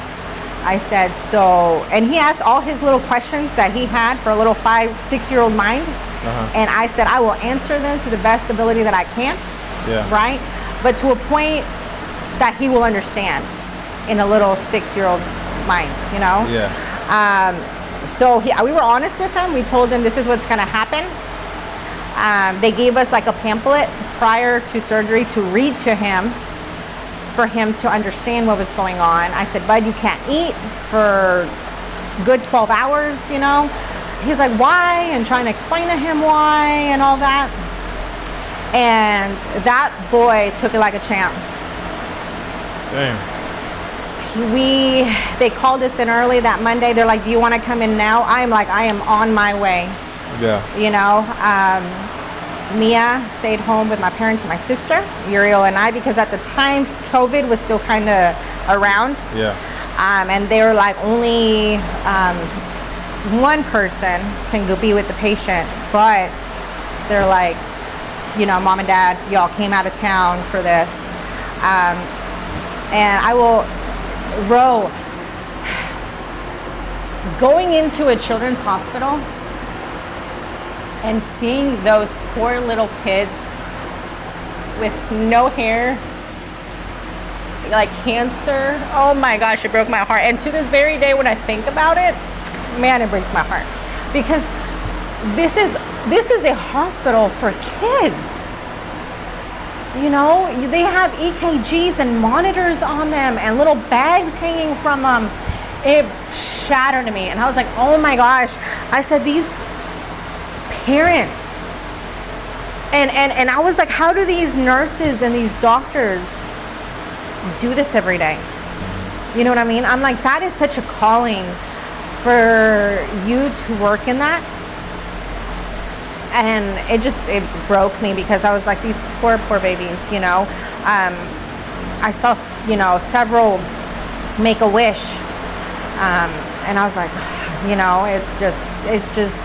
I said, so, and he asked all his little questions that he had for a little 5-6-year-old mind. And I said, I will answer them to the best ability that I can. Yeah. Right? But to a point that he will understand in a little 6-year-old mind, you know? Yeah. So we were honest with him. We told him this is what's gonna happen. They gave us like a pamphlet prior to surgery to read to him for him to understand what was going on. I said, bud, you can't eat for good 12 hours, you know? He's like, why? And trying to explain to him why and all that. And that boy took it like a champ. Damn. They called us in early that Monday. They're like, do you want to come in now? I'm like, I am on my way. Yeah. You know, Mia stayed home with my parents and my sister, Uriel and I, because at the time COVID was still kind of around. Yeah. And they were like, only one person can go be with the patient, but they're like, you know, mom and dad, y'all came out of town for this. And I will going into a children's hospital and seeing those poor little kids with no hair, like cancer, oh my gosh, it broke my heart. And to this very day, when I think about it, man, it breaks my heart. Because this is a hospital for kids. You know, they have EKGs and monitors on them and little bags hanging from them. It shattered me. And I was like, oh my gosh. I said, these parents. And I was like, how do these nurses and these doctors do this every day? You know what I mean? I'm like, that is such a calling for you to work in that. And it broke me because I was like, these poor babies, you know. I saw, you know, several make a wish. And I was like, you know, it's just,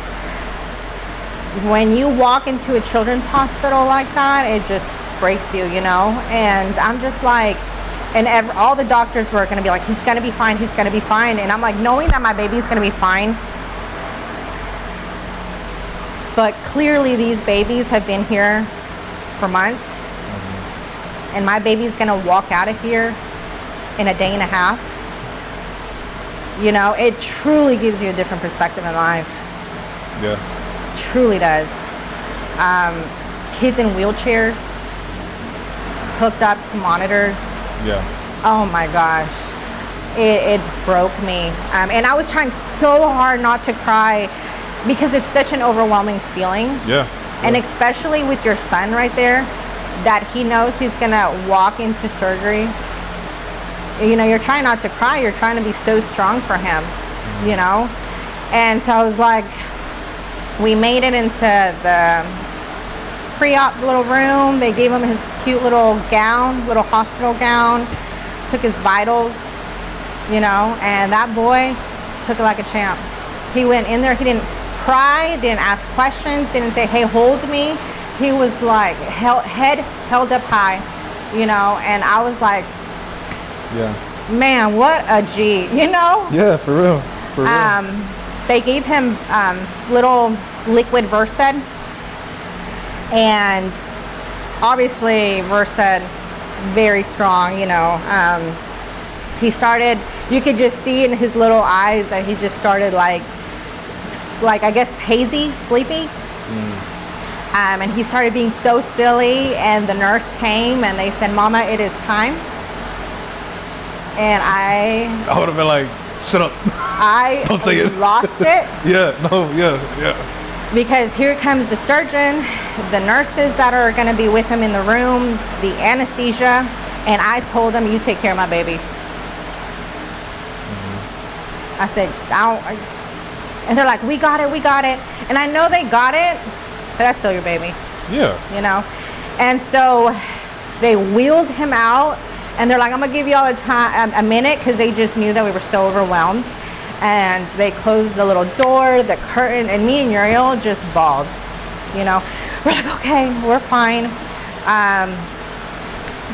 when you walk into a children's hospital like that, it just breaks you, you know. And I'm just like, and all the doctors were going to be like, he's going to be fine, he's going to be fine. And I'm like, knowing that my baby's going to be fine. But clearly these babies have been here for months. And my baby's going to walk out of here in a day and a half. You know, it truly gives you a different perspective in life. Yeah. Truly does. Kids in wheelchairs, hooked up to monitors. Yeah. Oh my gosh. It broke me. And I was trying so hard not to cry because it's such an overwhelming feeling. Yeah. And especially with your son right there, that he knows he's gonna walk into surgery. You know, you're trying not to cry. You're trying to be so strong for him, you know? And so I was like, we made it into the pre-op little room. They gave him his cute little gown, little hospital gown, took his vitals, you know, and that boy took it like a champ. He went in there, he didn't cry, didn't ask questions, didn't say, hey, hold me. He was like, head held up high, you know, and I was like, yeah, man, what a G, you know? Yeah, for real. For real. They gave him little liquid Versed, and obviously Versed, very strong, you know. He started, you could just see in his little eyes that he just started like I guess hazy, sleepy. And he started being so silly, and the nurse came and they said, Mama, it is time. And I would have been like, shut up. I Don't say it. Lost it. Yeah, no, yeah. Because here comes the surgeon, the nurses that are going to be with him in the room, the anesthesia, and I told them, you take care of my baby. I said, and they're like, we got it. And I know they got it, but that's still your baby. Yeah. You know? And so they wheeled him out, and they're like, I'm gonna give you all a minute, because they just knew that we were so overwhelmed. And they closed the little door, the curtain, and me and Uriel just bawled. You know, we're like, okay, we're fine.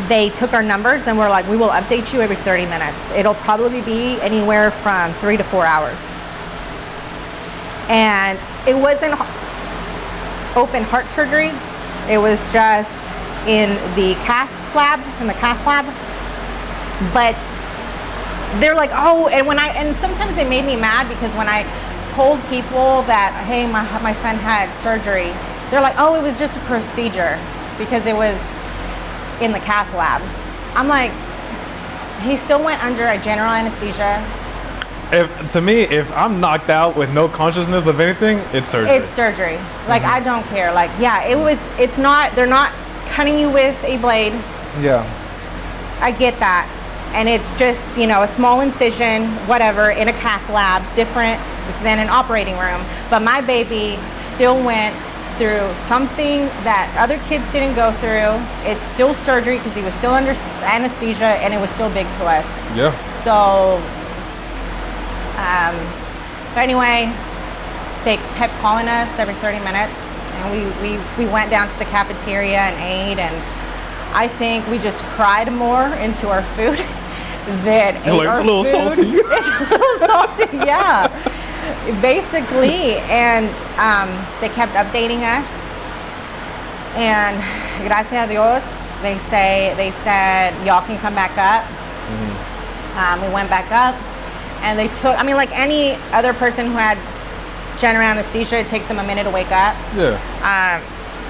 They took our numbers and we're like, we will update you every 30 minutes. It'll probably be anywhere from 3 to 4 hours. And it wasn't open heart surgery. It was just in the cath lab, But they're like, oh, and sometimes it made me mad, because when I told people that, hey, my son had surgery, they're like, oh, it was just a procedure, because it was in the cath lab. I'm like, he still went under a general anesthesia. To me, if I'm knocked out with no consciousness of anything, it's surgery. It's surgery. Like, I don't care. Like, yeah, it's not, they're not cutting you with a blade. Yeah. I get that. And it's just, you know, a small incision, whatever, in a cath lab, different than an operating room. But my baby still went through something that other kids didn't go through. It's still surgery, because he was still under anesthesia, and it was still big to us. Yeah. So, but anyway, they kept calling us every 30 minutes, and we went down to the cafeteria and ate, and I think we just cried more into our food than ate our It's a little food. salty. It's a little salty, yeah. Basically, and they kept updating us, and gracias a Dios, they said y'all can come back up. We went back up, and they took, I mean, like any other person who had general anesthesia, it takes them a minute to wake up. Yeah.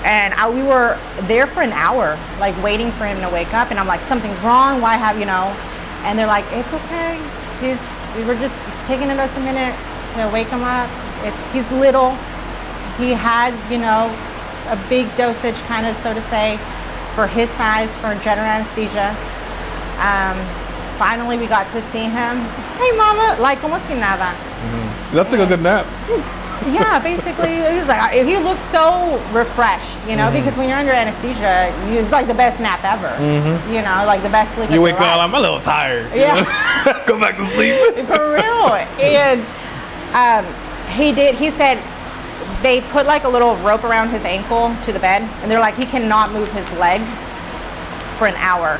And we were there for an hour, like waiting for him to wake up, and I'm like, something's wrong, why have, you know? And they're like, it's okay, we were just taking us a minute to wake him up. He's little. He had, you know, a big dosage, kind of, so to say, for his size, for general anesthesia. Finally, we got to see him. Hey, mama, like, como si nada. That's like a good nap. Yeah, basically, he's like, he looks so refreshed, you know, because when you're under anesthesia, it's like the best nap ever. You know, like the best sleep. You wake up, I'm a little tired. Yeah. Go back to sleep. For real. And he said they put like a little rope around his ankle to the bed, and they're like, he cannot move his leg for an hour.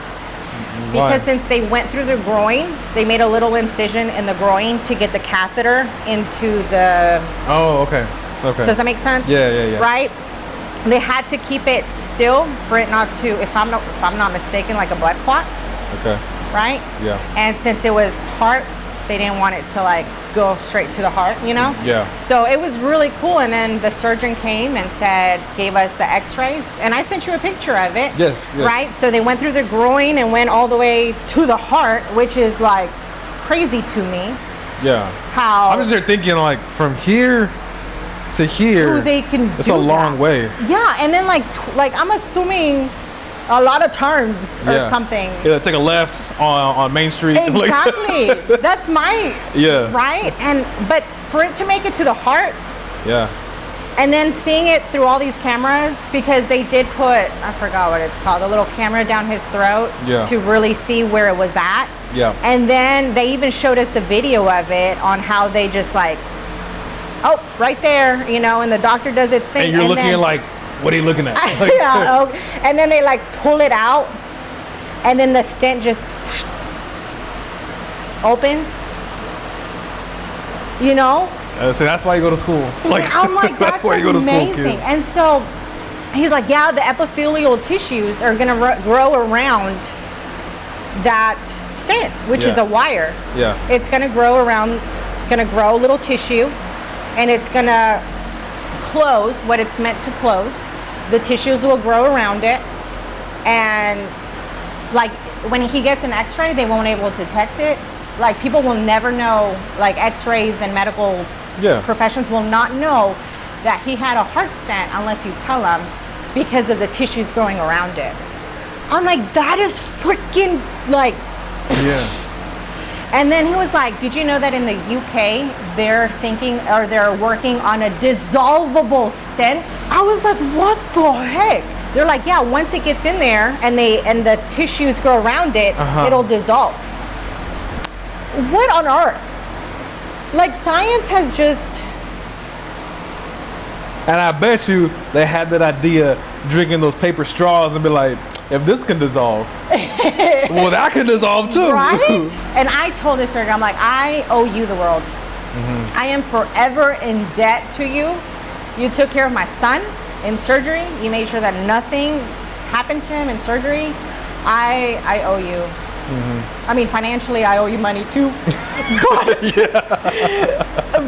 Why? Because since they went through the groin, they made a little incision in the groin to get the catheter into the... Oh, okay. Does that make sense? Yeah. Right? They had to keep it still for it not to, if I'm not mistaken, like a blood clot. Okay. Right? Yeah. And since it was heart, they didn't want it to like go straight to the heart, you know? Yeah. So it was really cool. And then the surgeon came and gave us the x-rays, and I sent you a picture of it. Yes. Right? So they went through the groin and went all the way to the heart, which is like crazy to me. Yeah. How I'm just here thinking, like, from here to here, they can it's do a long that. way. Yeah, and then like I'm assuming a lot of turns or something. Yeah, take a left on Main Street. Exactly. That's my right. But for it to make it to the heart. Yeah. And then seeing it through all these cameras, because they did put, I forgot what it's called, a little camera down his throat to really see where it was at. Yeah. And then they even showed us a video of it on how they just like, oh, right there, you know, and the doctor does its thing. And you're looking at like, what are you looking at? Like, yeah, okay. And then they like pull it out, and then the stent just opens. You know? So that's why you go to school. Like, I'm like, that's why you go to school, amazing. kids. And so he's like, yeah, the epithelial tissues are gonna grow around that stent, which is a wire. Yeah. It's gonna grow a little tissue, and it's gonna close what it's meant to close. The tissues will grow around it, and like when he gets an x-ray, they won't able to detect it. Like, people will never know, like x-rays and medical professions will not know that he had a heart stent unless you tell them. because of the tissues growing around it. I'm like, that is freaking like. Yeah. And then he was like, did you know that in the UK, they're working on a dissolvable stent? I was like, what the heck? They're like, yeah, once it gets in there and the tissues grow around it, it'll dissolve. What on earth? Like, science has just... And I bet you they had that idea drinking those paper straws and be like, if this can dissolve, well, that can dissolve too. Right? And I told this surgeon, I'm like, I owe you the world. I am forever in debt to you. You took care of my son in surgery. You made sure that nothing happened to him in surgery. I owe you. I mean, financially, I owe you money too.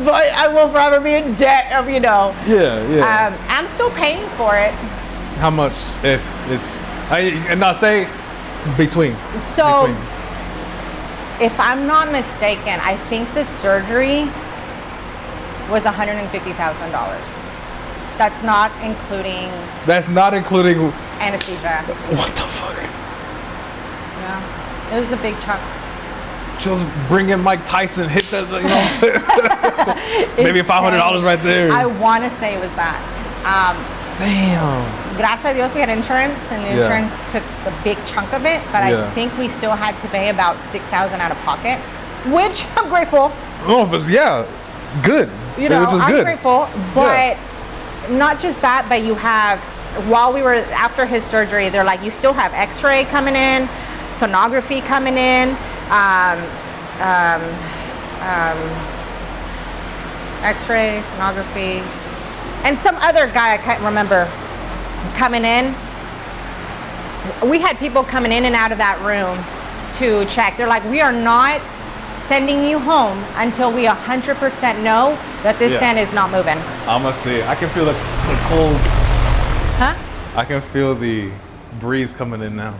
But I will forever be in debt of, Yeah. I'm still paying for it. How much if it's, and not say between. So, if I'm not mistaken, I think the surgery was $150,000. That's not including anesthesia. What the fuck? Yeah, it was a big chunk. Just bring in Mike Tyson, hit that, you know what I'm saying? Maybe $500 right there. I want to say it was that. Damn. Gracias a Dios we had insurance, and the insurance took a big chunk of it, but I think we still had to pay about $6,000 out of pocket, which I'm grateful. Oh, but yeah, good. You know, which is I'm good. grateful, but not just that, but you have, while we were after his surgery, they're like, you still have x-ray coming in, sonography coming in, x-ray, sonography, and some other guy I can't remember coming in. We had people coming in and out of that room to check. They're like, we are not sending you home until we 100% know that this stent is not moving. I'm gonna see. I can feel the cold. Huh? I can feel the breeze coming in now.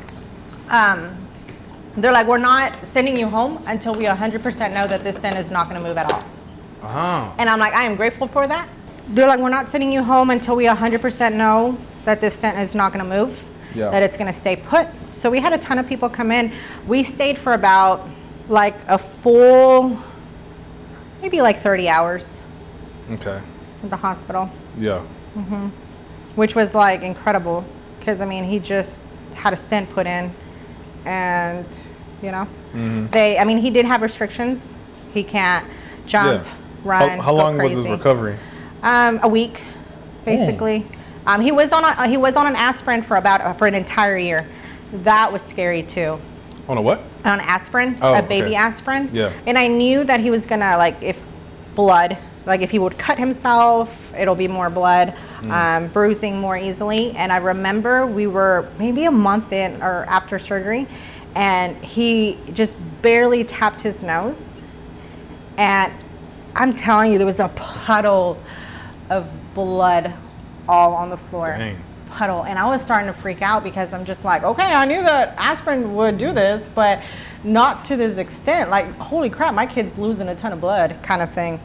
They're like, we're not sending you home until we 100% know that this stent is not going to move at all. And I'm like, I am grateful for that. They're like, we're not sending you home until we 100% know that this stent is not going to move, that it's going to stay put. So we had a ton of people come in. We stayed for about like a full, maybe like 30 hours. Okay. At the hospital. Yeah. Which was like incredible, because I mean, he just had a stent put in, and you know, he did have restrictions. He can't jump, run. How long was his recovery? A week, basically. He was on an aspirin for an entire year. That was scary too. On a what? On aspirin, baby aspirin. Yeah. And I knew that he was gonna, like, if he would cut himself, it'll be more blood, bruising more easily. And I remember we were maybe a month in or after surgery, and he just barely tapped his nose. And I'm telling you, there was a puddle of blood all on the floor. Dang. Puddle. And I was starting to freak out, because I'm just like, okay, I knew that aspirin would do this, but not to this extent. Like, holy crap, my kid's losing a ton of blood, kind of thing.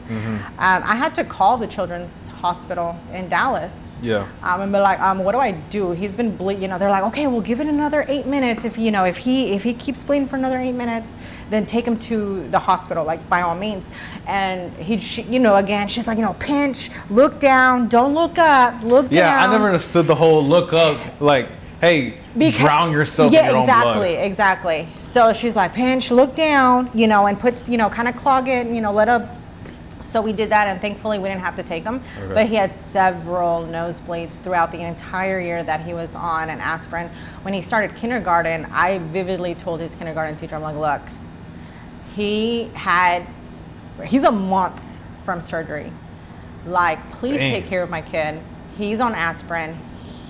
I had to call the Children's Hospital in Dallas. And be like, what do I do? He's been bleeding. They're like, okay, we'll give it another 8 minutes. If he keeps bleeding for another 8 minutes, then take him to the hospital, like, by all means. And again, she's like, pinch, look down, don't look up, look down. Yeah, I never understood the whole look up, like, hey, drown yourself in your own blood. Exactly. So she's like, pinch, look down, and puts, kind of clog it, let up. So we did that, and thankfully we didn't have to take him. Okay. But he had several nosebleeds throughout the entire year that he was on an aspirin. When he started kindergarten, I vividly told his kindergarten teacher, I'm like, look, he's a month from surgery. Like, please take care of my kid. He's on aspirin.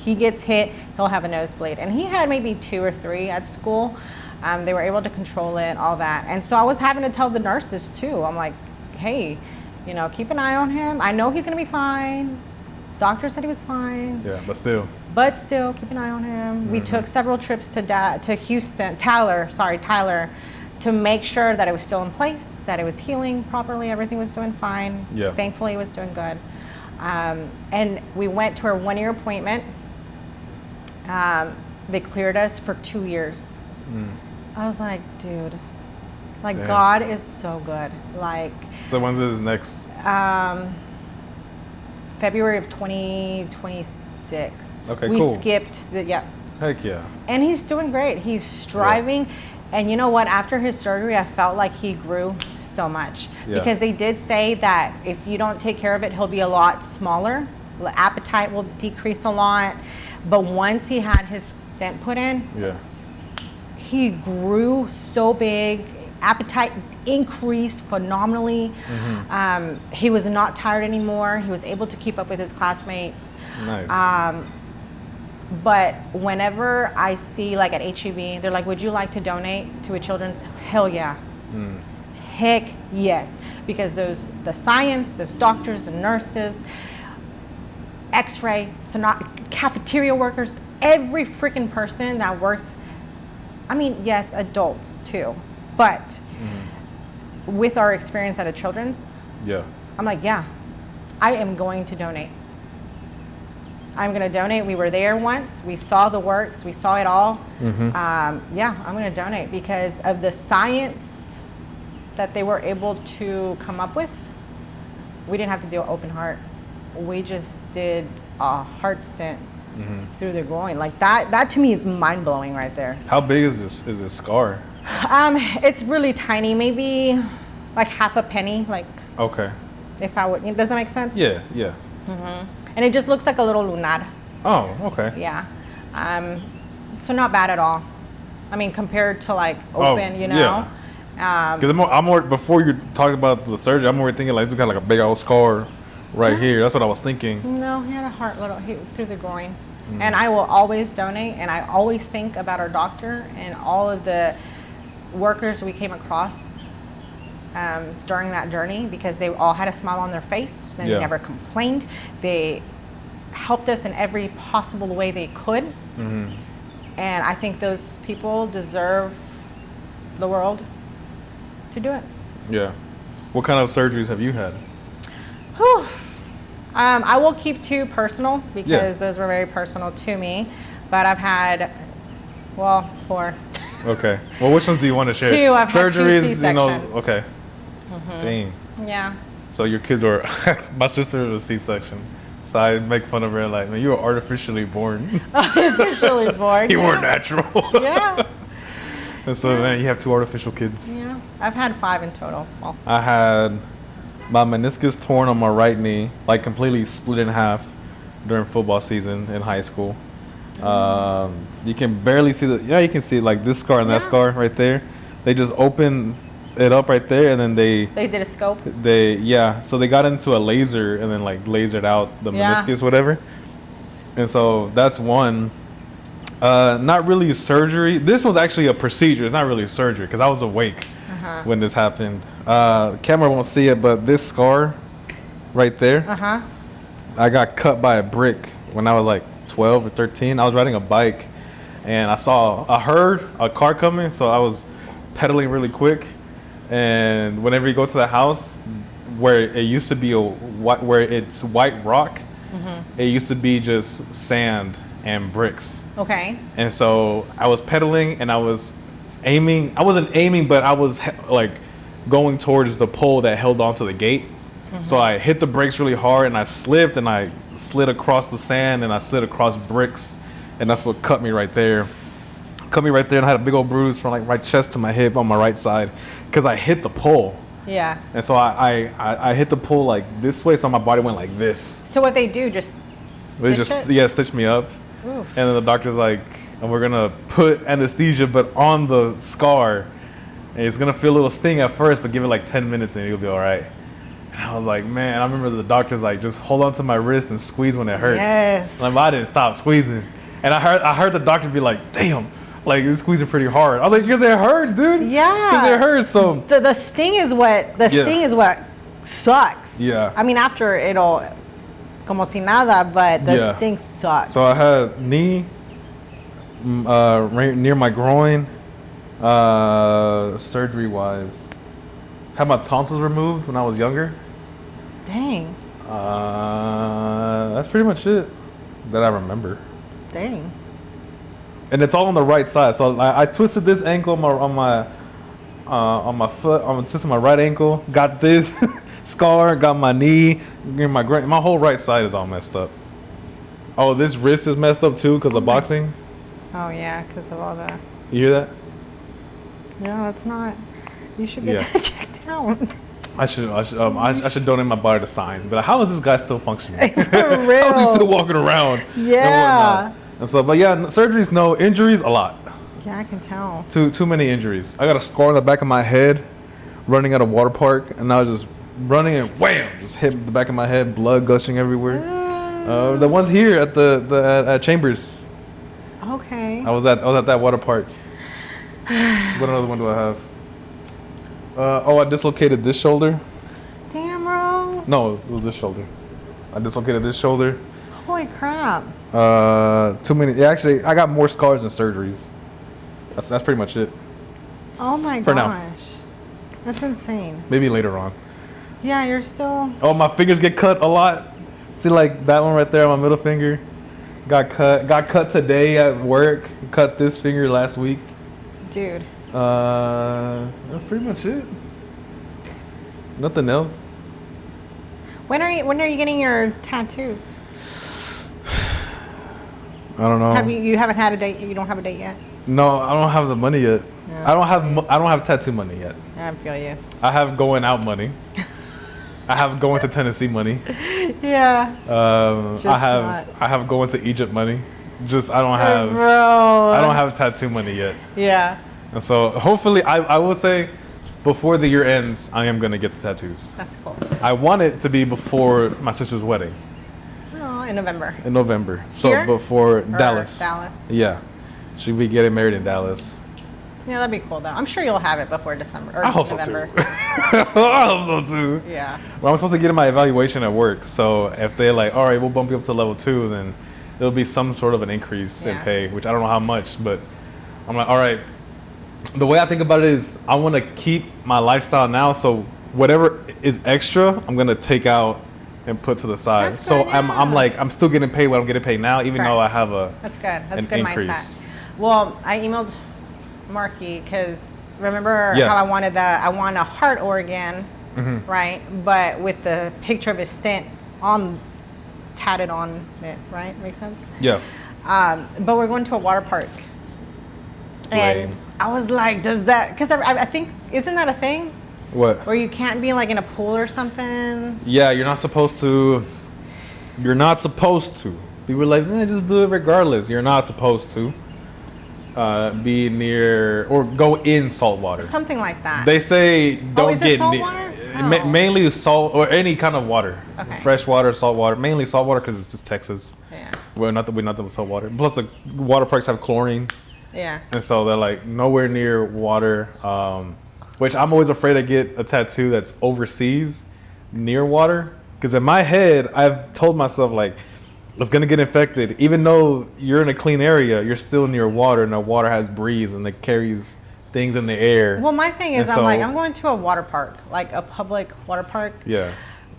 He gets hit, he'll have a nosebleed. And he had maybe 2 or 3 at school. They were able to control it, all that. And so I was having to tell the nurses too. I'm like, hey, keep an eye on him. I know he's gonna be fine. Doctor said he was fine. Yeah, but still, keep an eye on him. We took several trips to Houston, Tyler, to make sure that it was still in place, that it was healing properly, everything was doing fine. Thankfully, it was doing good. And we went to our 1-year appointment, They cleared us for 2 years. I was like, dude, like Damn. God is so good. Like So when's his next? February of 2026. Okay, we cool. skipped the, yeah. Heck yeah. And he's doing great. He's striving. And you know what? After his surgery, I felt like he grew so much. Yeah. Because they did say that if you don't take care of it, he'll be a lot smaller. The appetite will decrease a lot. But once he had his stent put in, Yeah. he grew so big. Appetite increased phenomenally. He was not tired anymore. He was able to keep up with his classmates. Nice. But whenever I see, like at HEB, they're like, would you like to donate to a children's? Hell yeah. Heck yes. Because the science, those doctors, the nurses, x-ray, cafeteria workers, every freaking person that works, I mean, yes, adults too. But with our experience at a children's, Yeah. I'm like, yeah, I am going to donate. I'm going to donate. We were there once. We saw the works. We saw it all. Yeah, I'm going to donate because of the science that they were able to come up with. We didn't have to do an open heart. We just did a heart stent through the groin. Like that to me is mind blowing right there. How big is this scar? It's really tiny, maybe like half a penny. Like Okay. if I would, does that make sense? Yeah, yeah. And it just looks like a little lunar. Oh, okay. Yeah. So not bad at all. I mean, compared to like open, you know. Because I'm more, before you talk about the surgery, I'm more thinking like it's got like a big old scar right here. That's what I was thinking. No, he had a heart through the groin. And I will always donate, and I always think about our doctor and all of the workers we came across during that journey, because they all had a smile on their face and they never complained. They helped us in every possible way they could. And I think those people deserve the world to do it. Yeah. What kind of surgeries have you had? Whew. I will keep 2 personal because those were very personal to me. But I've had, 4. Okay. Well, which ones do you want to share? 2. I've had 2 surgeries, C-sections. Okay. Dang. Yeah. So your kids were, my sister was C-section. So I make fun of her like, man, you were artificially born. Artificially born. You weren't natural. Yeah. And so man, you have 2 artificial kids. Yeah. I've had 5 in total. Well, I had my meniscus torn on my right knee, like completely split in half during football season in high school. You can barely see you can see like this scar and that scar right there. They just opened it up right there, and then they did a scope. So they got into a laser and then like lasered out the meniscus, whatever. And so that's one. Not really surgery. This was actually a procedure. It's not really surgery because I was awake when this happened. Camera won't see it, but this scar right there, I got cut by a brick when I was like 12 or 13. I was riding a bike and I heard a car coming, so I was pedaling really quick. And whenever you go to the house where it used to be where it's white rock, it used to be just sand and bricks. Okay. And so I was pedaling and I was aiming. I wasn't aiming, but I was like going towards the pole that held onto the gate. So I hit the brakes really hard and I slipped and I slid across the sand and I slid across bricks, and that's what cut me right there. Cut me right there, and I had a big old bruise from like my chest to my hip on my right side because I hit the pole. Yeah. And so I hit the pole like this way, so my body went like this. So what they do, just They stitched me up. Oof. And then the doctor's like, and we're gonna put anesthesia, but on the scar. And it's gonna feel a little sting at first, but give it like 10 minutes and you'll be all right. And I was like, man, I remember the doctor's like, just hold on to my wrist and squeeze when it hurts. Yes. And I didn't stop squeezing. And I heard the doctor be like, damn, like it's squeezing pretty hard. I was like, because it hurts, dude. Yeah. Because it hurts. So the sting is what sucks. Yeah. I mean, after it'll como si nada, but the sting sucks. So I had knee right near my groin, surgery wise. Had my tonsils removed when I was younger. Dang. That's pretty much it that I remember. Dang. and it's all on the right side. So I twisted this ankle on my foot. I'm twisting my right ankle. Got this scar. Got my knee. My whole right side is all messed up. Oh, this wrist is messed up too because of boxing. Oh yeah, because of all the. You hear that? Yeah, that's not. You should get that checked out. I should donate my body to science. But how is this guy still functioning? For real. How is he still walking around? Yeah. And so, but yeah, surgeries, no. Injuries, a lot. Yeah, I can tell. Too many injuries. I got a scar on the back of my head, running at a water park, and I was just running and wham, just hit the back of my head, blood gushing everywhere. The ones here at Chambers. Okay. I was at that water park. What other one do I have? I dislocated this shoulder. Damn, bro. No, it was this shoulder. I dislocated this shoulder. Holy crap. Too many. Yeah, actually, I got more scars than surgeries. That's pretty much it. Oh my For gosh. now. That's insane. Maybe later on. Yeah, you're still. Oh, my fingers get cut a lot. See, like that one right there, my middle finger, got cut. Got cut today at work. Cut this finger last week. Dude. That's pretty much it. Nothing else. When are you getting your tattoos? I don't know. You haven't had a date? You don't have a date yet? No, I don't have the money yet. Yeah. I don't have tattoo money yet. I feel you. I have going out money. I have going to Tennessee money. Yeah. I have going to Egypt money. I don't have Bro. I don't have tattoo money yet. Yeah. And so hopefully I will say before the year ends, I am gonna get the tattoos. That's cool. I want it to be before my sister's wedding. Oh, in November. In November. So Here? before Or Dallas. Dallas. Yeah. She'll be getting married in Dallas. Yeah, that'd be cool though. I'm sure you'll have it before December or I hope November. so too. I hope so too. Yeah. Well, I'm supposed to get my evaluation at work. So if they're like, all right, we'll bump you up to level 2, then there'll be some sort of an increase in Yeah. pay, which I don't know how much, but I'm like, all right. The way I think about it is I want to keep my lifestyle now. So whatever is extra, I'm going to take out and put to the side. That's So good, I'm yeah. like, I'm still getting paid what I'm getting paid now, even Correct. though I have That's good. That's an a good increase. mindset. Well, I emailed Marky because remember Yeah. how I want a heart organ, Mm-hmm. right? But with the picture of his stent tatted on it, right? Makes sense? Yeah. But we're going to a water park. And Lame. I was like, does that, because I think, isn't that a thing? What? Where you can't be like in a pool or something? Yeah, you're not supposed to. You're not supposed to. People were like, just do it regardless. You're not supposed to be near or go in salt water. Something like that. They say don't is it get salt near. water? Oh. Mainly salt or any kind of water. Okay. Fresh water, salt water. Mainly salt water because it's just Texas. Yeah. We're not with salt water. Plus, the water parks have chlorine. Yeah. And so they're like nowhere near water, which I'm always afraid to get a tattoo that's overseas near water. Because in my head, I've told myself like, it's gonna get infected. Even though you're in a clean area, you're still near water, and the water has breeze and it carries things in the air. Well, my thing is, And so- I'm going to a water park, like a public water park. Yeah.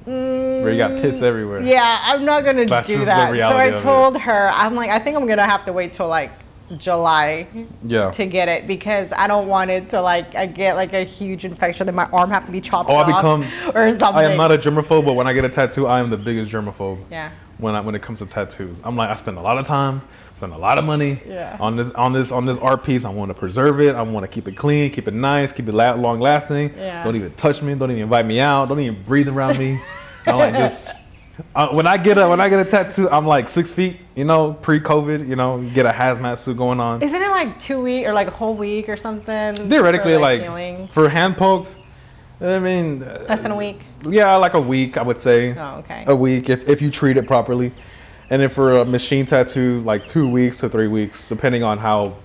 Where you got piss everywhere. Yeah, I'm not gonna That's do just the that. So reality I of it. told her, I'm like, I think I'm gonna have to wait till like July Yeah. to get it because I don't want it to like I get like a huge infection and my arm have to be chopped Oh, I off become. or something. I am not a germaphobe, but when I get a tattoo, I am the biggest germaphobe. Yeah. When it comes to tattoos, I'm like, I spend a lot of time, spend a lot of money Yeah. on this art piece. I want to preserve it. I want to keep it clean, keep it nice, keep it long lasting. Yeah. Don't even touch me. Don't even invite me out. Don't even breathe around me. I'm like just. When I get a tattoo, I'm like 6 feet, pre-COVID, get a hazmat suit going on. Isn't it like 2 weeks or like a whole week or something? Theoretically, for, like healing? for hand poked, I mean, Less than a week. yeah, like a week, I would say. Oh, okay. A week if you treat it properly, and then for a machine tattoo, like 2 weeks to 3 weeks, depending on how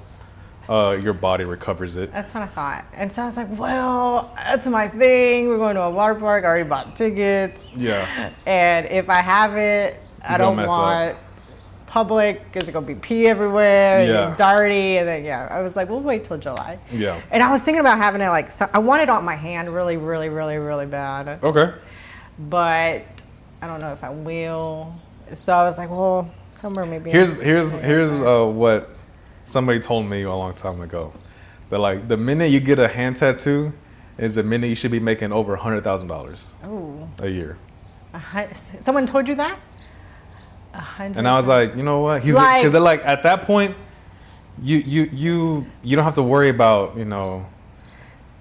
your body recovers it. That's what I thought. And so I was like, well, that's my thing. We're going to a water park. I already bought tickets. Yeah. And if I have it, I It's gonna don't mess want public. Is it going to be pee everywhere? Yeah. And dirty. And then, yeah, I was like, we'll wait till July. Yeah. And I was thinking about having it like, I want it on my hand really, really, really, really bad. Okay. But I don't know if I will. So I was like, well, somewhere maybe. Here's what somebody told me a long time ago that like the minute you get a hand tattoo is the minute you should be making over $100,000 Oh, a year. someone told you that? 100. And I was like, you know what? He's Like- because they're like at that point, you don't have to worry about, you know.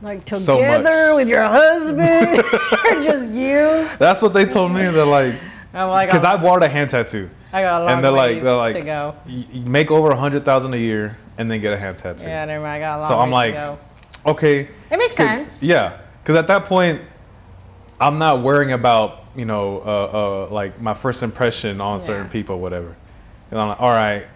Like so together much. with your husband, or just you. That's what they told me. They're like, I'm like, because I wanted a hand tattoo, I got a long and they're ways like, to go. you make over 100,000 a year and then get a hand tattoo. Yeah, never mind. I got a long So I'm ways like, to go. okay. It makes 'cause- sense. Yeah, because at that point, I'm not worrying about, you know, like my first impression on certain Yeah. people, whatever. And I'm like, all right,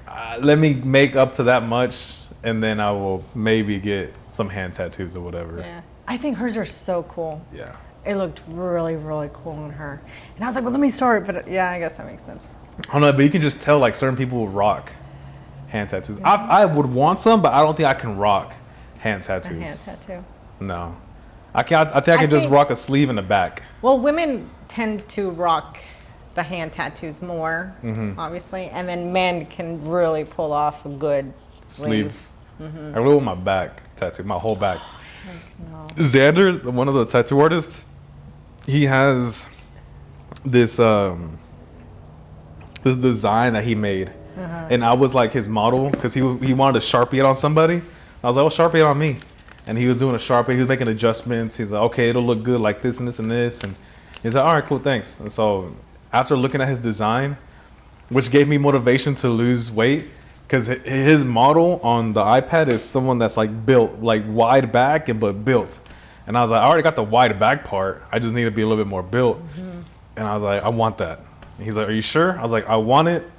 let me make up to that much, and then I will maybe get some hand tattoos or whatever. Yeah, I think hers are so cool. Yeah. It looked really, really cool on her, and I was like, well, let me start. But yeah, I guess that makes sense. I don't know, but you can just tell like certain people will rock hand tattoos. I would want some, but I don't think I can rock hand A tattoos. hand tattoo. No, I can. I think I can just think- rock a sleeve in the back. Well, women tend to rock the hand tattoos more, Mm-hmm. obviously, and then men can really pull off a good sleeve. Sleeves. I really want my back tattoo, my whole back. No. Xander, one of the tattoo artists, he has this this design that he made, and I was like his model because he wanted to Sharpie it on somebody. I was like, oh, Sharpie it on me, and he was doing a Sharpie. He was making adjustments. He's like, okay, it'll look good like this and this and this, and he's like, all right, cool, thanks. And so after looking at his design, which gave me motivation to lose weight. Because his model on the iPad is someone that's like built, like wide back and but built. And I was like, I already got the wide back part. I just need to be a little bit more built. And I was like, I want that. And he's like, are you sure? I was like, I want it,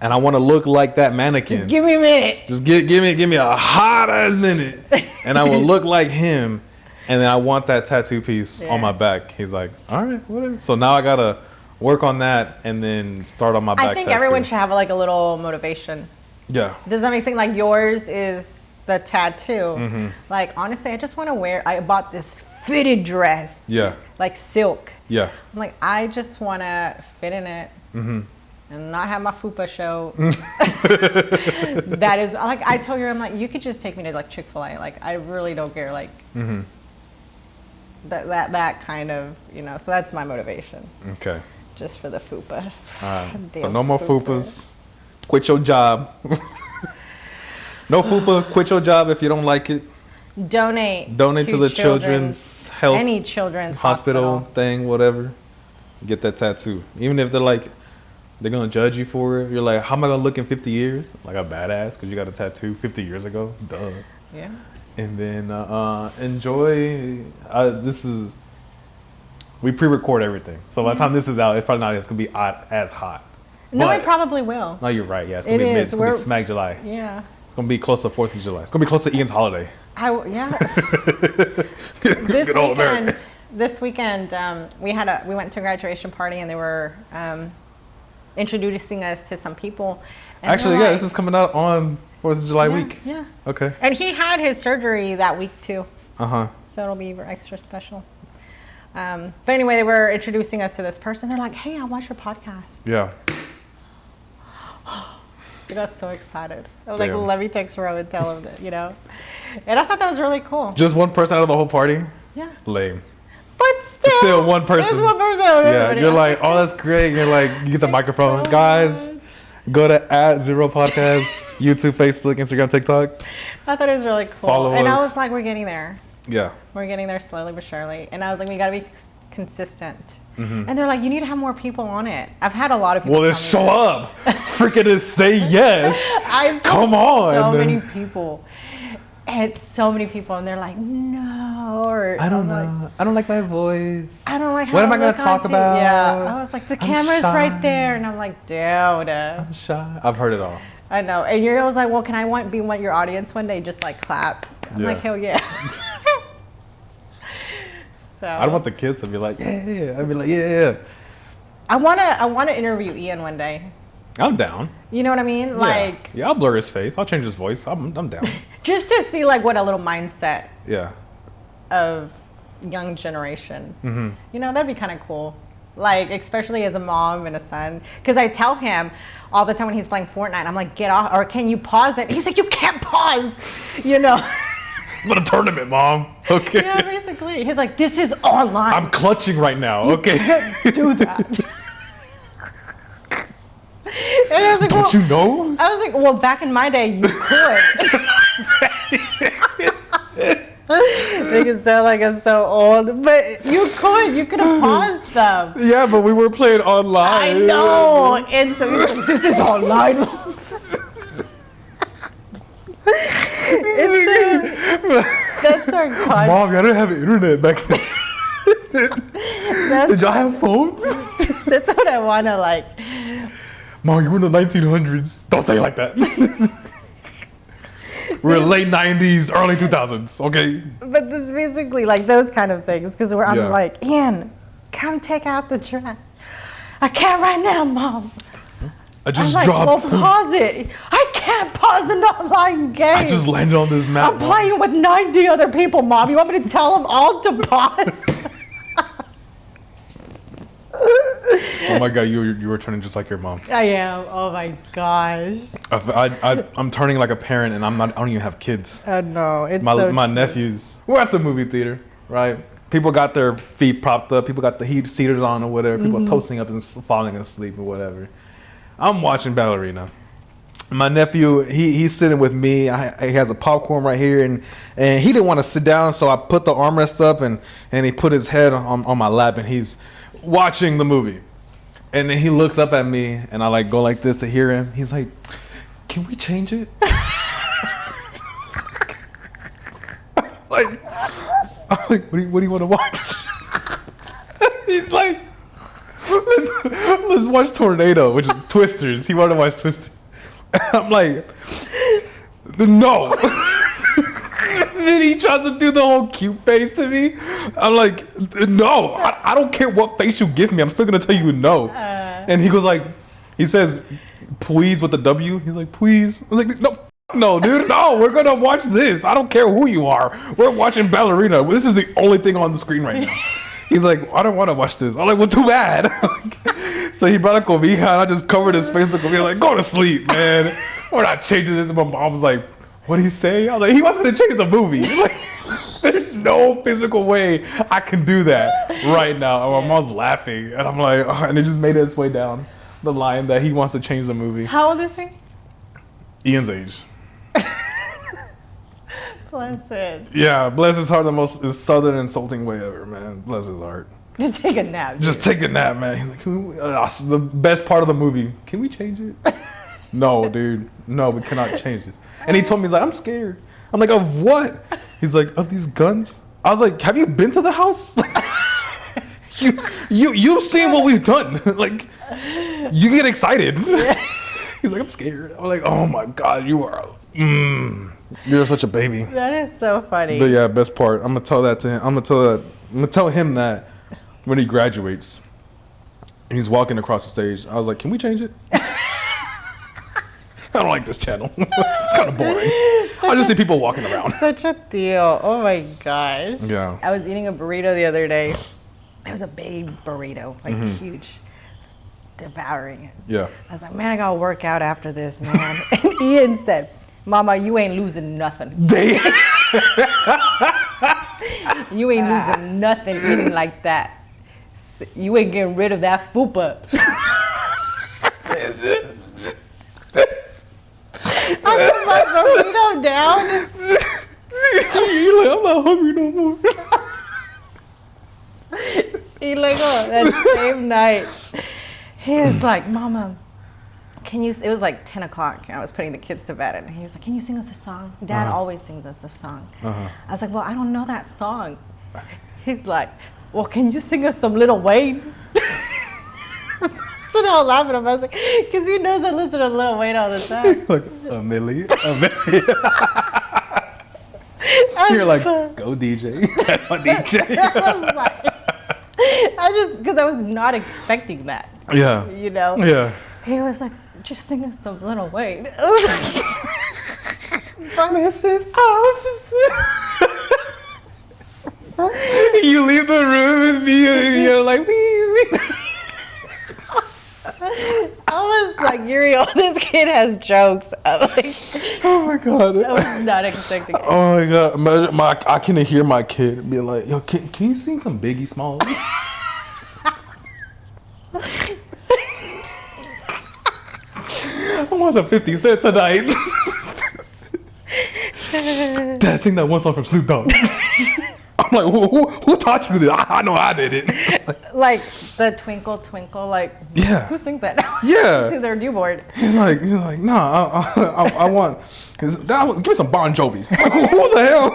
and I want to look like that mannequin. Just give me a minute. Just give me a hot ass minute, and I will look like him. And then I want that tattoo piece on my back. He's like, all right, whatever. So now I gotta work on that and then start on my back. I think tattoo. everyone should have like a little motivation. Yeah. Does that make sense? Like yours is the tattoo. Mm-hmm. Like honestly, I just want to wear. I bought this fitted dress. Yeah. Like silk. Yeah. I'm like, I just want to fit in it Mm-hmm. and not have my fupa show. That is like I told you, I'm like, you could just take me to like Chick-fil-A. Like I really don't care. Like Mm-hmm. that kind of, you know. So that's my motivation, Okay. just for the fupa. All right. So Damn no more fupa. fupas. Quit your job. No fupa. Quit your job if you don't like it. Donate. Donate to the children's health any children's hospital thing, whatever. Get that tattoo. Even if they're like, they're gonna judge you for it. You're like, how am I gonna look in 50 years? Like a badass because you got a tattoo 50 years ago. Duh. Yeah. And then enjoy. We pre-record everything, so by the time this is out, it's probably not. It's gonna be as hot. No, But- it probably will. No, you're right. Yeah, it's gonna It be mid. is. It's gonna be We're- smack July. Yeah. It's gonna be close to 4th of July. It's gonna be close to Ian's holiday. Yeah. Good This old weekend, America. we went to a graduation party and they were introducing us to some people. And Actually, they're yeah, like- this is coming out on 4th of July yeah, week. Yeah. Okay. And he had his surgery that week too, Uh huh. so it'll be even extra special. But anyway, they were introducing us to this person. They're like, "Hey, I watch your podcast." Yeah. I got so excited. I was like, Damn. "Let me text Ro and tell him that," you know. And I thought that was really cool. Just one person out of the whole party. Yeah. Lame. But still, Still one person. It's one person. out of Yeah. everybody. You're like, oh, that's great. You're like, you get the microphone, so guys. much. Go to @0podcast, YouTube, Facebook, Instagram, TikTok. I thought it was really cool. Follow and I us. was like, we're getting there. Yeah. We're getting there slowly but surely. And I was like, we got to be consistent. Mm-hmm. And they're like, you need to have more people on it. I've had a lot of people. Well, then tell me show up. Freaking just say yes. I've Come told on. so many people. And so many people, and they're like, no. Or I don't I'm know. like, I don't like my voice. I don't like how What am I gonna gonna talk about? Yeah. I was like, the I'm camera's shy. right there. And I'm like, dude. I'm shy. I've heard it all. I know. And you're always like, well, can I be your audience one day? Just like clap. I'm Yeah. like, hell yeah. So I don't want the kids to be like, yeah. I'd be like, yeah. I wanna interview Ian one day. I'm down. You know what I mean? Like yeah, I'll blur his face. I'll change his voice. I'm down. just to see like what a little mindset Yeah. of young generation. Mm-hmm. You know, that'd be kind of cool. Like, especially as a mom and a son. Because I tell him all the time when he's playing Fortnite, I'm like, get off, or can you pause it? He's like, you can't pause, you know? I'm in a tournament, Mom. Okay. Yeah, basically. He's like, this is online. I'm clutching right now. Okay. Do that. And I was like, Don't you know? I was like, well, back in my day, you could. Make it sound like I'm so old, but you could have paused them. Yeah, but we were playing online. I know. And so he's like, this is online. That's our content. Mom, y'all didn't have internet back then. Did y'all have phones? That's what I want to like. Mom, you were in the 1900s. Don't say it like that. We're late 90s, early 2000s, okay? But it's basically like those kind of things because I'm Yeah. like, Ian, come take out the trash. I can't right now, Mom. I just I'm like, dropped. well, pause it. I can't pause an online game. I just landed on this map. I'm playing with 90 other people, Mom. You want me to tell them all to pause? Oh my God, you were turning just like your mom. I am. Oh my gosh. I'm turning like a parent, and I don't even have kids. No, it's My so true. nephews. We're at the movie theater, right? People got their feet propped up. People got the heat seated on or whatever. People are toasting up and falling asleep or whatever. I'm watching Ballerina. My nephew, he's sitting with me. He has a popcorn right here, and he didn't want to sit down, so I put the armrest up, and he put his head on my lap, and he's watching the movie. And then he looks up at me, and I like go like this to hear him. He's like, "Can we change it?" I'm like, what do you want to watch? He's like, let's watch Tornado, which is Twisters. He wanted to watch Twisters. I'm like, no. Then he tries to do the whole cute face to me. I'm like, no, I don't care what face you give me. I'm still gonna tell you no. And he goes like, he says, please with the W. He's like, please. I was like, no, dude, no. We're gonna watch this. I don't care who you are. We're watching Ballerina. This is the only thing on the screen right now. He's like, I don't want to watch this. I'm like, well, too bad. So he brought a cobija, and I just covered his face with the cobija, like, go to sleep, man. We're not changing this. And my mom was like, what did he say? I was like, he wants me to change the movie. Like, there's no physical way I can do that right now. And my mom's laughing, and I'm like, oh, and it just made its way down the line that he wants to change the movie. How old is he? Ian's age. Bless it. Yeah, bless his heart, the most southern insulting way ever, man. Bless his heart. Just take a nap. Just take a nap, man. He's like, the best part of the movie. Can we change it? No, dude. No, we cannot change this. And he told me, he's like, I'm scared. I'm like, of what? He's like, of these guns? I was like, have you been to the house? You've seen what we've done. Like, you get excited. He's like, I'm scared. I'm like, oh my God, you're such a baby. That is so funny. But yeah, best part. I'm gonna tell that to him. I'm gonna tell him that when he graduates and he's walking across the stage. I was like, can we change it? I don't like this channel. It's kind of boring. I just see people walking around. Such a deal. Oh my gosh. Yeah. I was eating a burrito the other day. It was a big burrito, like huge. Devouring it. Yeah. I was like, man, I gotta work out after this, man. And Ian said, Mama, you ain't losing nothing. You ain't losing nothing eating like that. You ain't getting rid of that fupa. I put my burrito down. You're like, I'm not hungry no more. He like, oh, that same night. He was like, Mama, can you, it was like 10 o'clock and I was putting the kids to bed and he was like, can you sing us a song? Dad always sings us a song. I was like, well, I don't know that song. He's like, well, can you sing us some Lil Wayne? So now I'm laughing at him. I was like, because he knows I listen to Lil Wayne all the time. Like, a Millie. You're like, go DJ. That's my DJ. Because I was not expecting that. Yeah. You know? Yeah. He was like, just sing us some Lil Wayne. Mrs. Officer. You leave the room with me and you're like, wee, wee. I was like, Uriel, this kid has jokes. I'm like, Oh my god. I was not expecting it. Oh my god. Imagine I can hear my kid be like, yo, can you sing some Biggie Smalls? I want some 50 Cent tonight. Dad, sing that one song from Snoop Dogg. I'm like, who taught you this? I know I did it. Like the Twinkle Twinkle, like Yeah. who sings that now? Yeah. To their newborn. He's like, nah, I want, give me some Bon Jovi. I'm like, who the hell?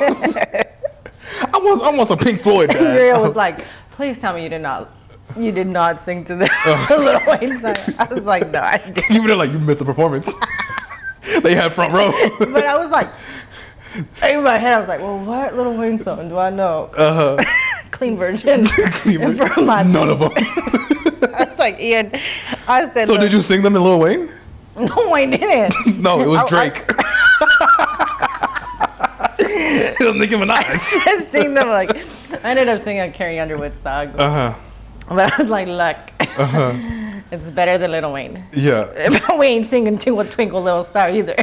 I want some Pink Floyd, Dad. Uriel was like, please tell me you did not sing to the Lil Wayne song. I was like, no, I didn't. You were like, you missed a performance. They had front row. But I was like, in my head, I was like, well, what Lil Wayne song do I know? Clean version. And for my None of them. I was like, Ian, I said, So look, did you sing them in Lil Wayne? No, Wayne didn't. No, it was Drake. It was Nicki Minaj. I sing them like, I ended up singing a Carrie Underwood song. But I was like, look, it's better than Lil Wayne. Yeah. We ain't singing Twinkle Twinkle Little Star either.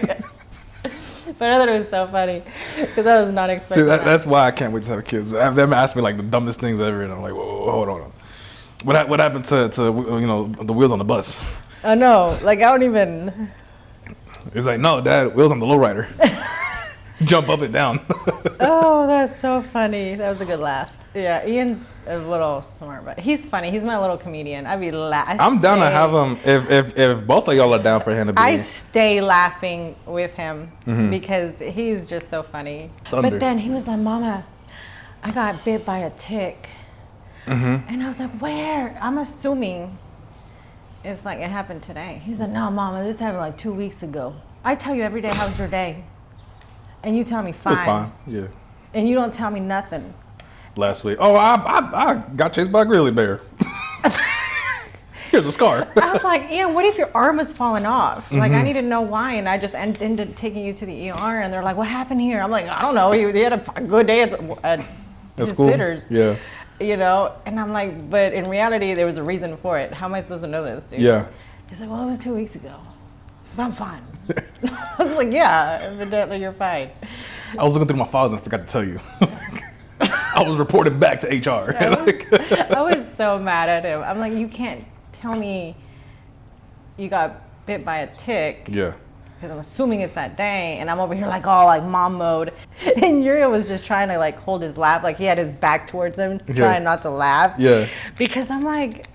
But I thought it was so funny because I was not expecting See, that. that's why I can't wait to have kids. Them ask me like the dumbest things ever, and I'm like, whoa, hold on. What happened to the wheels on the bus? I know, like I don't even. It's like, no, Dad, wheels on the lowrider. Jump up and down. Oh, that's so funny. That was a good laugh. Yeah, Ian's a little smart, but he's funny. He's my little comedian. I'd be laughing. I'm down to have him if both of y'all are down for him to be. I stay laughing with him because he's just so funny. Thunder. But then he was like, Mama, I got bit by a tick. And I was like, where? I'm assuming it's like it happened today. He said, no, Mama, this happened like 2 weeks ago. I tell you every day, how's your day? And you tell me fine. It's fine. Yeah. And you don't tell me nothing. Last week. Oh, I got chased by a grizzly bear. Here's a scar. I was like, Ian, what if your arm is falling off? Like, I need to know why. And I just ended up taking you to the ER. And they're like, what happened here? I'm like, I don't know. He had a good day at his school? sitters. Yeah. You know? And I'm like, but in reality, there was a reason for it. How am I supposed to know this, dude? Yeah. He's like, well, it was 2 weeks ago. But I'm fine. I was like, yeah, evidently you're fine. I was looking through my files and I forgot to tell you. I was reported back to HR. I was so mad at him. I'm like, you can't tell me you got bit by a tick. Yeah. Because I'm assuming it's that day, and I'm over here like all like mom mode. And Uriel was just trying to like hold his laugh, like he had his back towards him, trying not to laugh. Yeah. Because I'm like,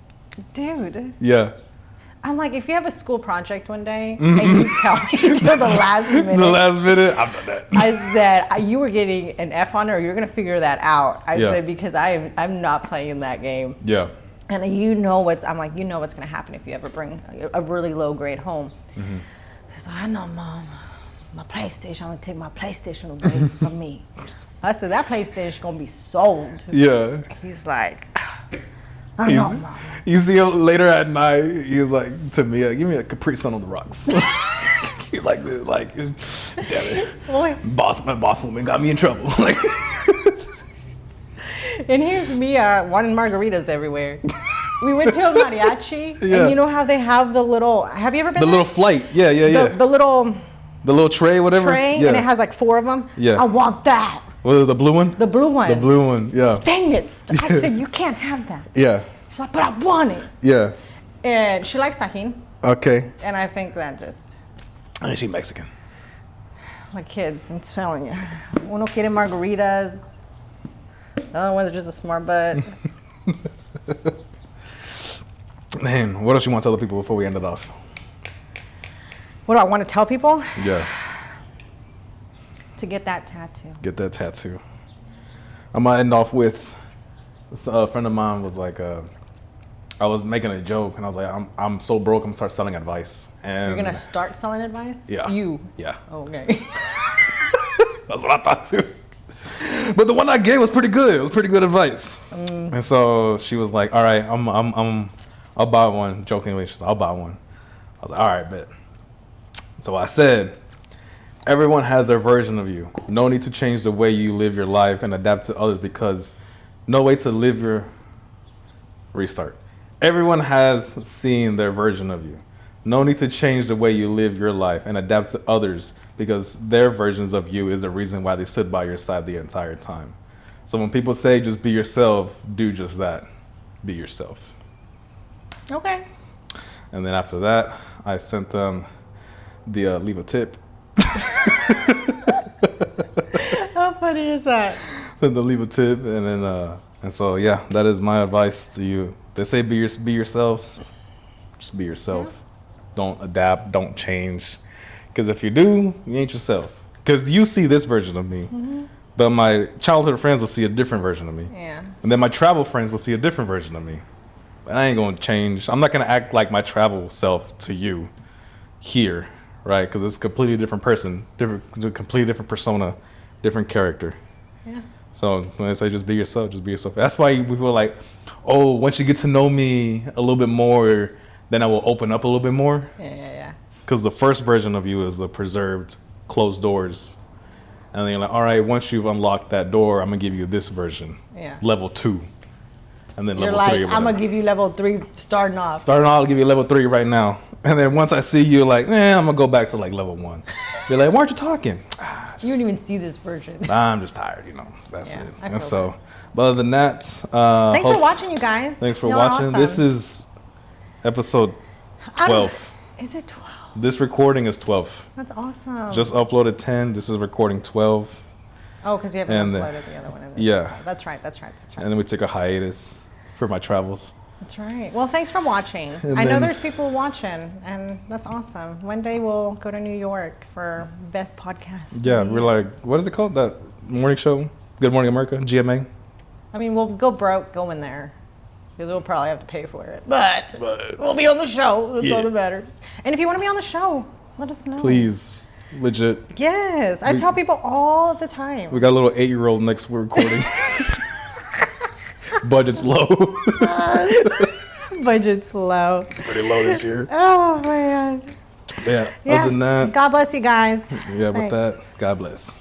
dude. Yeah. I'm like, if you have a school project one day and you tell me till the last minute. The last minute, I've done that. I said, you were getting an F on it or you're going to figure that out. I Yeah. said, because I'm not playing that game. Yeah. And you know what's going to happen if you ever bring a really low grade home. He's like, I know, Mom. My PlayStation, I'm going to take my PlayStation away from me. I said, that PlayStation going to be sold. Yeah. He's like, I know, Mom. You see him later at night, he was like to me, give me a Capri Sun on the rocks. He like this, like, damn it. Boy. Boss woman got me in trouble. Like, And here's me wanting margaritas everywhere. We went to a mariachi, Yeah. and you know how they have the little, have you ever been the there? little flight. Yeah. The little tray, whatever. tray, Yeah. and it has like 4 of them. Yeah. I want that. What is it, the blue one? The blue one. The blue one, yeah. Dang it. I said, you can't have that. Yeah. She's like, but I want it. Yeah. And she likes tajin, Okay. and I think that just, And she Mexican. my kids, I'm telling you. Uno quiere margaritas. The other one's just a smart butt. Man, what else you want to tell the people before we end it off? What do I want to tell people? Yeah. To get that tattoo. Get that tattoo. I'm gonna end off with a friend of mine was like, I was making a joke and I was like, I'm so broke, I'm gonna start selling advice. And You're going to start selling advice? Yeah. You? Yeah. Okay. That's what I thought too. But the one I gave was pretty good. It was pretty good advice. And so she was like, all right, I'll buy one. Jokingly, she said, I'll buy one. I was like, all right, bet. So I said, everyone has their version of you. No need to change the way you live your life and adapt to others because no way to live your restart. Everyone has seen their version of you. No need to change the way you live your life and adapt to others because their versions of you is the reason why they stood by your side the entire time. So when people say just be yourself, do just that. Be yourself. Okay. And then after that, I sent them the leave a tip. How funny is that? Sent them leave a tip, and then and so yeah, that is my advice to you. They say be yourself. Just be yourself. Yeah. Don't adapt. Don't change. Because if you do, you ain't yourself. Because you see this version of me, but my childhood friends will see a different version of me. Yeah. And then my travel friends will see a different version of me. But I ain't gonna change. I'm not gonna act like my travel self to you here, right? Because it's a completely different person, completely different persona, different character. Yeah. So when I say just be yourself, just be yourself. That's why we feel like, oh, once you get to know me a little bit more, then I will open up a little bit more. Yeah. Because the first version of you is the preserved, closed doors. And then you're like, all right, once you've unlocked that door, I'm gonna give you this version, Yeah. level 2. And then You're level like, 3 or I'm gonna whatever. give you level 3 starting off. Starting out, I'll give you level 3 right now. And then once I see you, like, I'm gonna go back to like level 1. You're like, why aren't you talking? You don't even see this version. I'm just tired, That's Yeah, it. I And feel so, but other than that, Thanks for watching, you guys. Thanks for Y'all are watching. awesome. This is episode 12. Is it 12? This recording is 12. That's awesome. Just uploaded 10. This is recording 12. oh, because you haven't and then- uploaded the other one. is it? yeah. That's right. And then we take a hiatus for my travels. That's right. Well, thanks for watching. And I know then- there's people watching, and that's awesome. One day we'll go to New York for best podcast. Yeah, we're like, what is it called? That morning show? Good Morning America? GMA? I mean, we'll go broke going there. Because we'll probably have to pay for it. But we'll be on the show. That's all that matters. And if you want to be on the show, let us know. Please. Legit. Yes. I tell people all the time. We got a little 8-year-old next we're recording. Budget's low. Budget's low. Pretty low this year. Oh, man. Yeah. Yes. Other than that, God bless you guys. yeah, with Thanks. that, God bless.